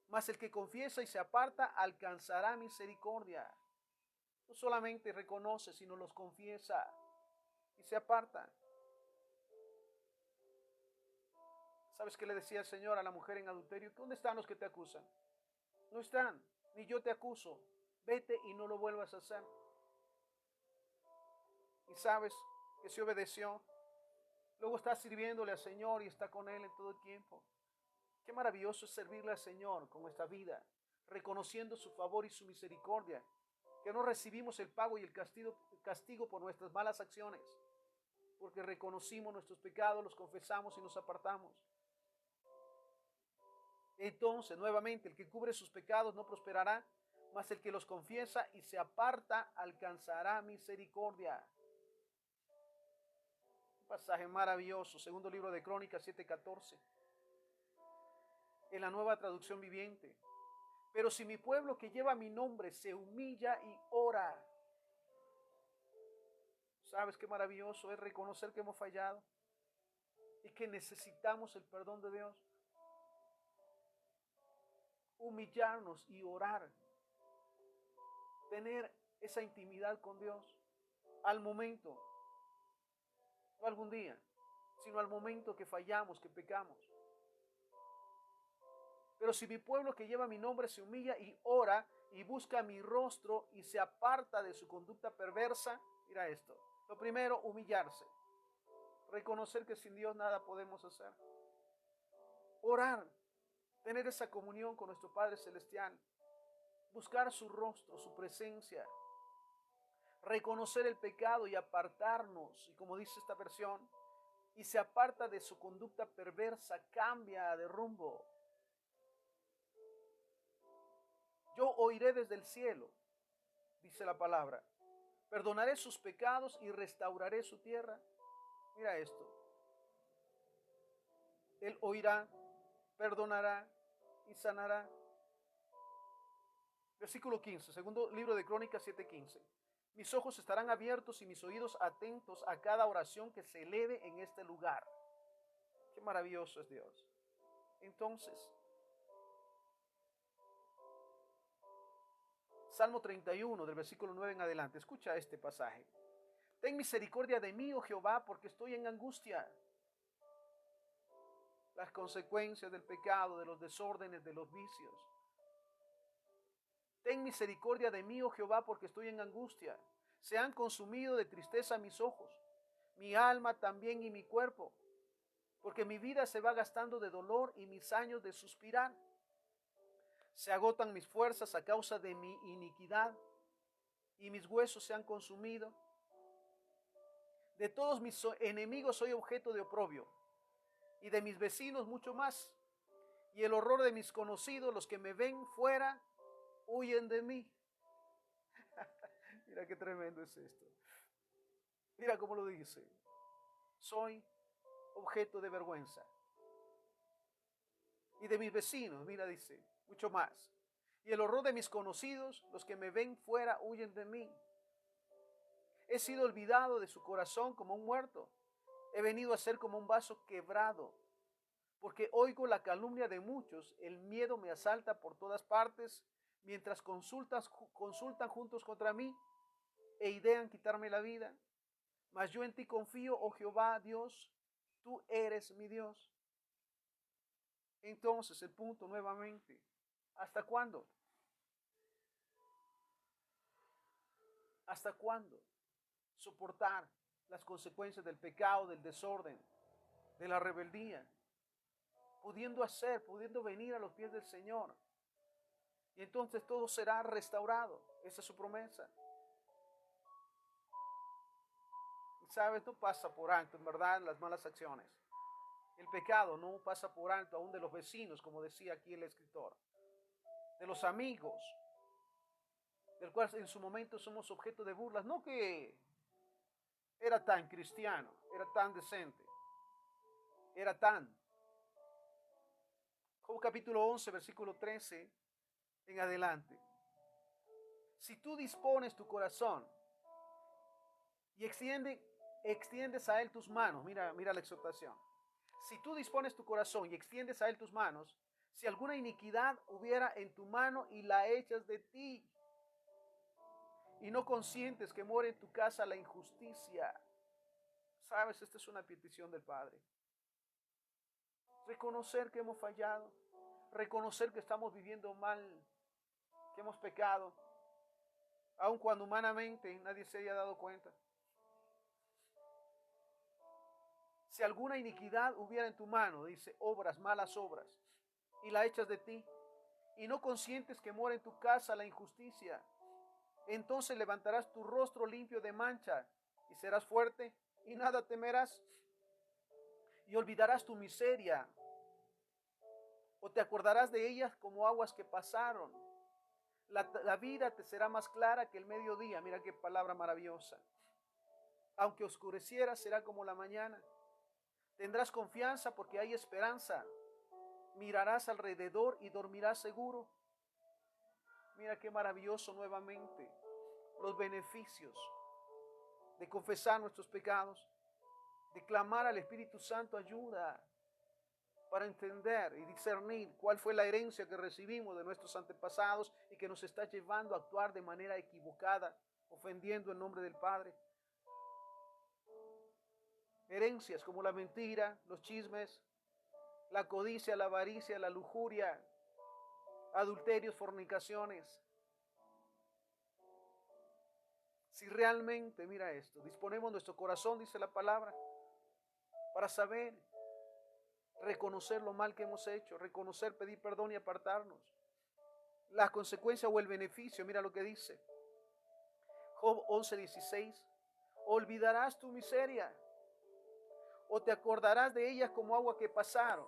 mas el que confiesa y se aparta alcanzará misericordia. No solamente reconoce, sino los confiesa y se aparta. ¿Sabes qué le decía el Señor a la mujer en adulterio? ¿Dónde están los que te acusan? No están, ni yo te acuso. Vete y no lo vuelvas a hacer. Y sabes que se obedeció. Luego está sirviéndole al Señor y está con Él en todo el tiempo. Qué maravilloso es servirle al Señor con nuestra vida, reconociendo su favor y su misericordia, que no recibimos el pago y el castigo por nuestras malas acciones, porque reconocimos nuestros pecados, los confesamos y nos apartamos. Entonces, nuevamente, el que cubre sus pecados no prosperará, mas el que los confiesa y se aparta alcanzará misericordia. Un pasaje maravilloso, segundo libro de Crónicas 7:14, en la Nueva Traducción Viviente. Pero si mi pueblo que lleva mi nombre se humilla y ora. ¿Sabes qué maravilloso es reconocer que hemos fallado y que necesitamos el perdón de Dios? Humillarnos y orar. Tener esa intimidad con Dios al momento, no algún día, sino al momento que fallamos, que pecamos. Pero si mi pueblo que lleva mi nombre se humilla y ora y busca mi rostro y se aparta de su conducta perversa, mira esto. Lo primero, humillarse. Reconocer que sin Dios nada podemos hacer. Orar. Tener esa comunión con nuestro Padre Celestial. Buscar su rostro, su presencia. Reconocer el pecado y apartarnos. Y como dice esta versión, y se aparta de su conducta perversa, cambia de rumbo. Yo oiré desde el cielo, dice la palabra, Perdonaré sus pecados y restauraré su tierra. Mira esto. Él oirá, perdonará y sanará. Versículo 15, segundo libro de Crónicas 7:15. Mis ojos estarán abiertos y mis oídos atentos a cada oración que se eleve en este lugar. Qué maravilloso es Dios. Entonces, Salmo 31, del versículo 9 en adelante. Escucha este pasaje. Ten misericordia de mí, oh Jehová, porque estoy en angustia. Las consecuencias del pecado, de los desórdenes, de los vicios. Ten misericordia de mí, oh Jehová, porque estoy en angustia. Se han consumido de tristeza mis ojos, mi alma también y mi cuerpo, porque mi vida se va gastando de dolor y mis años de suspirar. Se agotan mis fuerzas a causa de mi iniquidad y mis huesos se han consumido. De todos mis enemigos soy objeto de oprobio y de mis vecinos mucho más. Y el horror de mis conocidos, los que me ven fuera, huyen de mí. Mira qué tremendo es esto. Mira cómo lo dice. Soy objeto de vergüenza. Y de mis vecinos, mira, dice, mucho más. Y el horror de mis conocidos, los que me ven fuera, huyen de mí. He sido olvidado de su corazón como un muerto. He venido a ser como un vaso quebrado. Porque oigo la calumnia de muchos, el miedo me asalta por todas partes, mientras consultan juntos contra mí e idean quitarme la vida. Mas yo en ti confío, oh Jehová Dios, tú eres mi Dios. Entonces el punto nuevamente, ¿hasta cuándo? ¿Hasta cuándo soportar las consecuencias del pecado, del desorden, de la rebeldía? Pudiendo venir a los pies del Señor. Y entonces todo será restaurado. Esa es su promesa. Y sabes, no pasa por alto, en verdad, las malas acciones. El pecado no pasa por alto aún de los vecinos, como decía aquí el escritor. De los amigos, del cual en su momento somos objeto de burlas. No que era tan cristiano, era tan decente, era tan. Job capítulo 11, versículo 13 en adelante. Si tú dispones tu corazón y extiendes a él tus manos, mira la exhortación. Si tú dispones tu corazón y extiendes a él tus manos, si alguna iniquidad hubiera en tu mano y la echas de ti, y no consientes que more en tu casa la injusticia. Sabes, esta es una petición del Padre. Reconocer que hemos fallado, reconocer que estamos viviendo mal, que hemos pecado, aun cuando humanamente nadie se haya dado cuenta. Si alguna iniquidad hubiera en tu mano, dice, obras, malas obras, y la echas de ti, y no consientes que mora en tu casa la injusticia, entonces levantarás tu rostro limpio de mancha, y serás fuerte, y nada temerás, y olvidarás tu miseria, o te acordarás de ellas como aguas que pasaron. La vida te será más clara que el mediodía. Mira qué palabra maravillosa. Aunque oscureciera, será como la mañana. Tendrás confianza porque hay esperanza. Mirarás alrededor y dormirás seguro. Mira qué maravilloso nuevamente los beneficios de confesar nuestros pecados, de clamar al Espíritu Santo ayuda para entender y discernir cuál fue la herencia que recibimos de nuestros antepasados y que nos está llevando a actuar de manera equivocada, ofendiendo el nombre del Padre. Herencias como la mentira, los chismes, la codicia, la avaricia, la lujuria, adulterios, fornicaciones. Si realmente, mira esto, disponemos nuestro corazón, dice la palabra, para saber, reconocer lo mal que hemos hecho, reconocer, pedir perdón y apartarnos. La consecuencia o el beneficio, mira lo que dice. Job 11:16. Olvidarás tu miseria, o te acordarás de ellas como agua que pasaron.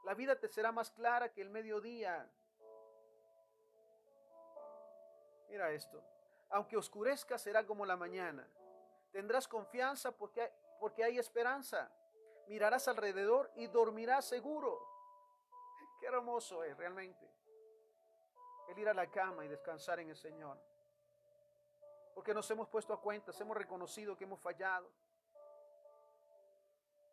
La vida te será más clara que el mediodía. Mira esto. Aunque oscurezca, será como la mañana. Tendrás confianza porque hay esperanza. Mirarás alrededor y dormirás seguro. Qué hermoso es realmente el ir a la cama y descansar en el Señor. Porque nos hemos puesto a cuentas, hemos reconocido que hemos fallado.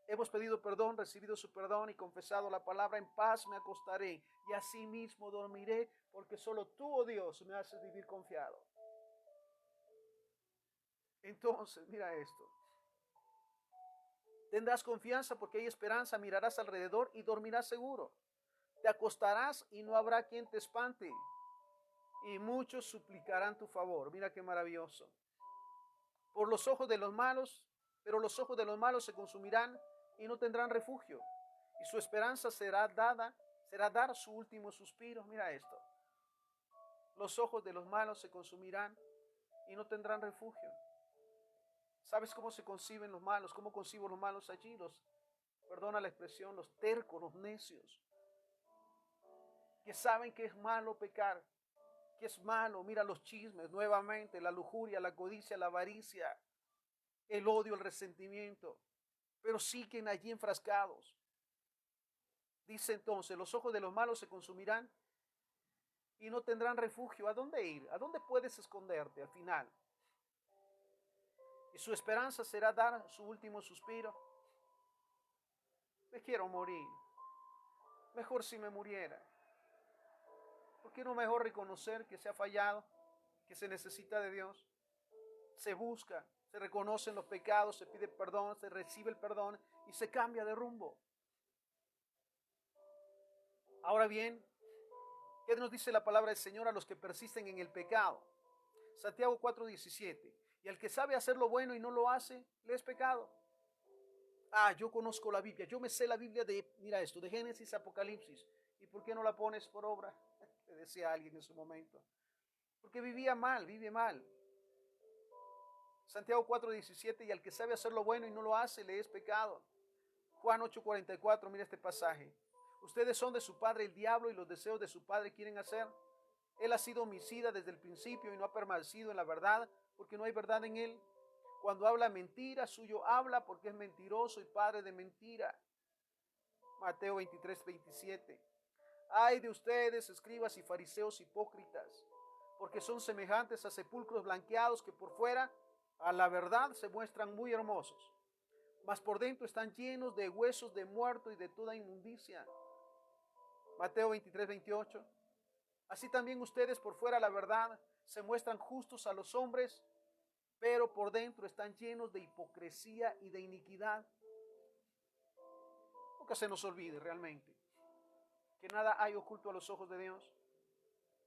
Hemos pedido perdón, recibido su perdón y confesado la palabra: en paz me acostaré y así mismo dormiré, porque solo tú, oh Dios, me haces vivir confiado. Entonces, mira esto. Tendrás confianza porque hay esperanza, mirarás alrededor y dormirás seguro. Te acostarás y no habrá quien te espante, y muchos suplicarán tu favor. Mira qué maravilloso. Por los ojos de los malos, pero los ojos de los malos se consumirán y no tendrán refugio, y su esperanza será dar su último suspiro. Mira esto. Los ojos de los malos se consumirán y no tendrán refugio. ¿Sabes cómo se conciben los malos? ¿Cómo concibo los malos allí? Perdona la expresión, los tercos, los necios, que saben que es malo pecar, que es malo. Mira los chismes nuevamente, la lujuria, la codicia, la avaricia, el odio, el resentimiento, pero siguen allí enfrascados. Dice entonces: los ojos de los malos se consumirán y no tendrán refugio. ¿A dónde ir? ¿A dónde puedes esconderte al final? Y su esperanza será dar su último suspiro. Me quiero morir. Mejor si me muriera. ¿Por qué no mejor reconocer que se ha fallado, que se necesita de Dios? Se busca, se reconocen los pecados, se pide perdón, se recibe el perdón y se cambia de rumbo. Ahora bien, ¿qué nos dice la palabra del Señor a los que persisten en el pecado? Santiago 4:17. Y al que sabe hacer lo bueno y no lo hace, le es pecado. Yo conozco la Biblia, yo me sé la Biblia mira esto, de Génesis a Apocalipsis. ¿Y por qué no la pones por obra? Le decía a alguien en su momento. Porque vive mal. Santiago 4:17, y al que sabe hacer lo bueno y no lo hace, le es pecado. Juan 8:44, mira este pasaje. Ustedes son de su padre el diablo y los deseos de su padre quieren hacer. Él ha sido homicida desde el principio y no ha permanecido en la verdad, porque no hay verdad en él. Cuando habla mentira, suyo habla, porque es mentiroso y padre de mentira. Mateo 23:27. Ay de ustedes, escribas y fariseos hipócritas, porque son semejantes a sepulcros blanqueados que por fuera, a la verdad, se muestran muy hermosos, mas por dentro están llenos de huesos de muerto y de toda inmundicia. Mateo 23:28. Así también ustedes por fuera, la verdad, se muestran justos a los hombres, pero por dentro están llenos de hipocresía y de iniquidad. Nunca se nos olvide realmente que nada hay oculto a los ojos de Dios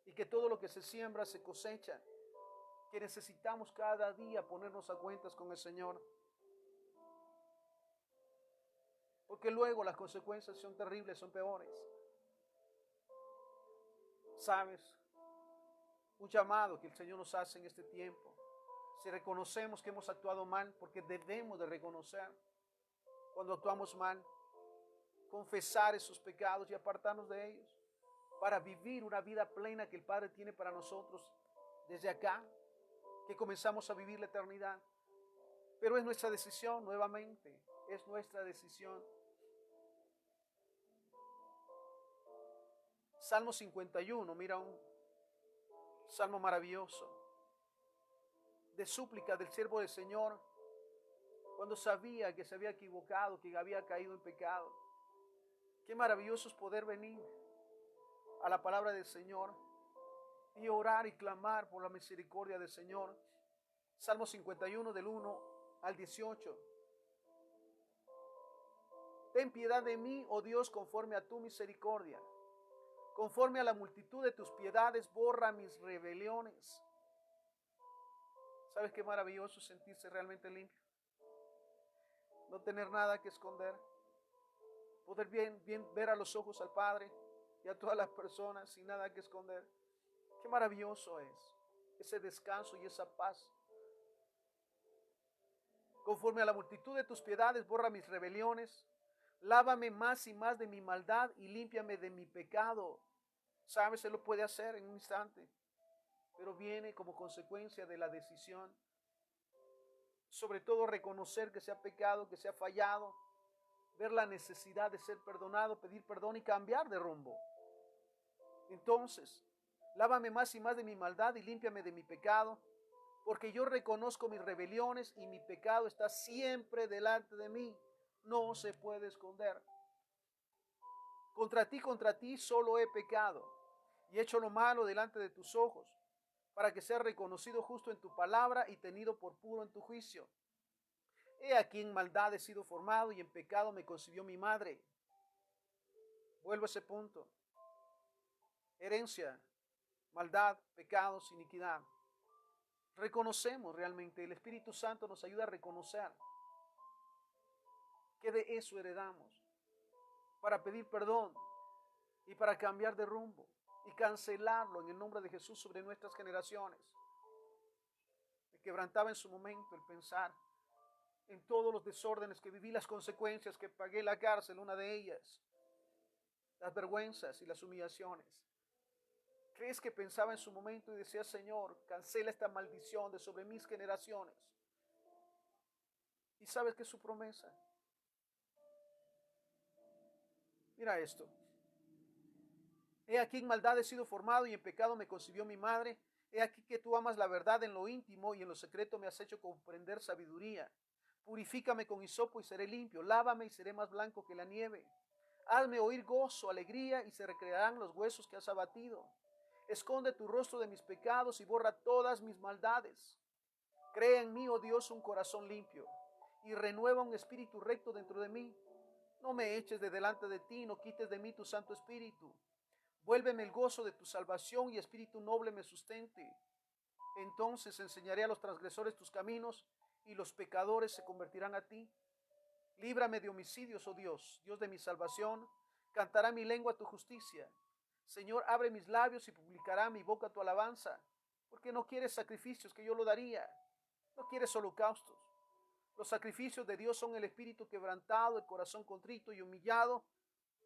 y que todo lo que se siembra se cosecha, que necesitamos cada día ponernos a cuentas con el Señor, porque luego las consecuencias son terribles, son peores. ¿Sabes? Un llamado que el Señor nos hace en este tiempo. Si reconocemos que hemos actuado mal, porque debemos de reconocer cuando actuamos mal, confesar esos pecados y apartarnos de ellos, para vivir una vida plena que el Padre tiene para nosotros desde acá, que comenzamos a vivir la eternidad. Pero es nuestra decisión nuevamente, es nuestra decisión. Salmo 51, mira, un salmo maravilloso, de súplica del siervo del Señor, cuando sabía que se había equivocado, que había caído en pecado. Qué maravilloso es poder venir a la palabra del Señor y orar y clamar por la misericordia del Señor. Salmo 51 del 1 al 18. Ten piedad de mí, oh Dios, conforme a tu misericordia. Conforme a la multitud de tus piedades, borra mis rebeliones. ¿Sabes qué maravilloso es sentirse realmente limpio? No tener nada que esconder. Poder bien ver a los ojos al Padre y a todas las personas sin nada que esconder. Qué maravilloso es ese descanso y esa paz. Conforme a la multitud de tus piedades, borra mis rebeliones. Lávame más y más de mi maldad y límpiame de mi pecado. ¿Sabes? Él lo puede hacer en un instante. pero viene como consecuencia de la decisión. Sobre todo reconocer que se ha pecado, que se ha fallado, ver la necesidad de ser perdonado, pedir perdón y cambiar de rumbo. Entonces, lávame más y más de mi maldad y límpiame de mi pecado, porque yo reconozco mis rebeliones y mi pecado está siempre delante de mí. No se puede esconder. Contra ti solo he pecado y hecho lo malo delante de tus ojos, para que sea reconocido justo en tu palabra y tenido por puro en tu juicio. He aquí en maldad he sido formado y en pecado me concibió mi madre. Vuelvo a ese punto. Herencia, maldad, pecados, iniquidad. Reconocemos realmente, el Espíritu Santo nos ayuda a reconocer que de eso heredamos, para pedir perdón y para cambiar de rumbo y cancelarlo en el nombre de Jesús sobre nuestras generaciones. Me quebrantaba en su momento el pensar en todos los desórdenes que viví, las consecuencias que pagué, la cárcel, una de ellas, las vergüenzas y las humillaciones. ¿Crees que pensaba en su momento y decía, Señor, cancela esta maldición de sobre mis generaciones? ¿Y sabes qué es su promesa? Mira esto. He aquí en maldad he sido formado y en pecado me concibió mi madre. He aquí que tú amas la verdad en lo íntimo y en lo secreto me has hecho comprender sabiduría. Purifícame con hisopo y seré limpio. Lávame y seré más blanco que la nieve. Hazme oír gozo, alegría y se recrearán los huesos que has abatido. Esconde tu rostro de mis pecados y borra todas mis maldades. Crea en mí, oh Dios, un corazón limpio y renueva un espíritu recto dentro de mí. No me eches de delante de ti, no quites de mí tu Santo Espíritu. Vuélveme el gozo de tu salvación y espíritu noble me sustente. Entonces enseñaré a los transgresores tus caminos y los pecadores se convertirán a ti. Líbrame de homicidios, oh Dios, Dios de mi salvación. Cantará mi lengua tu justicia. Señor, abre mis labios y publicará mi boca tu alabanza. Porque no quieres sacrificios, que yo lo daría. No quieres holocaustos. Los sacrificios de Dios son el espíritu quebrantado, el corazón contrito y humillado.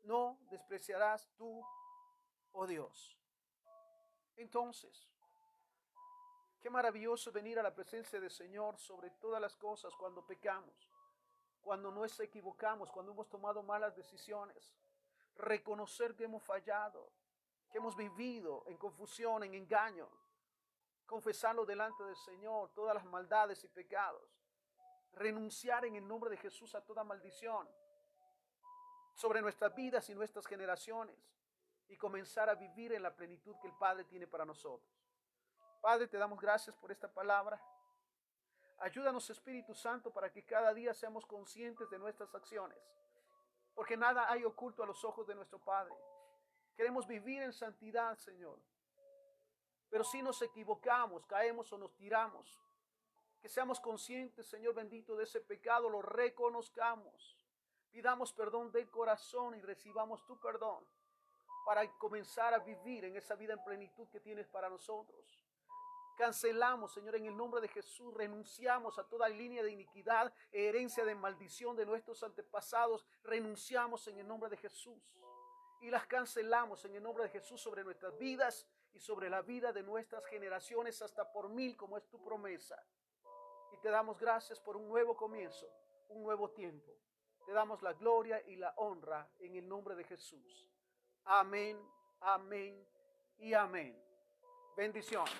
No despreciarás tú, oh Dios. Entonces, qué maravilloso venir a la presencia del Señor sobre todas las cosas cuando pecamos, cuando nos equivocamos, cuando hemos tomado malas decisiones. Reconocer que hemos fallado, que hemos vivido en confusión, en engaño. Confesarlo delante del Señor, todas las maldades y pecados. Renunciar en el nombre de Jesús a toda maldición sobre nuestras vidas y nuestras generaciones y comenzar a vivir en la plenitud que el Padre tiene para nosotros. Padre, te damos gracias por esta palabra. Ayúdanos, Espíritu Santo, para que cada día seamos conscientes de nuestras acciones, porque nada hay oculto a los ojos de nuestro Padre. Queremos vivir en santidad, Señor, pero si nos equivocamos, caemos o nos tiramos, que seamos conscientes, Señor bendito, de ese pecado, lo reconozcamos, pidamos perdón del corazón y recibamos tu perdón para comenzar a vivir en esa vida en plenitud que tienes para nosotros. Cancelamos, Señor, en el nombre de Jesús, renunciamos a toda línea de iniquidad, herencia de maldición de nuestros antepasados, renunciamos en el nombre de Jesús y las cancelamos en el nombre de Jesús sobre nuestras vidas y sobre la vida de nuestras generaciones hasta por 1000, como es tu promesa. Y te damos gracias por un nuevo comienzo, un nuevo tiempo. Te damos la gloria y la honra en el nombre de Jesús. Amén, amén y amén. Bendiciones.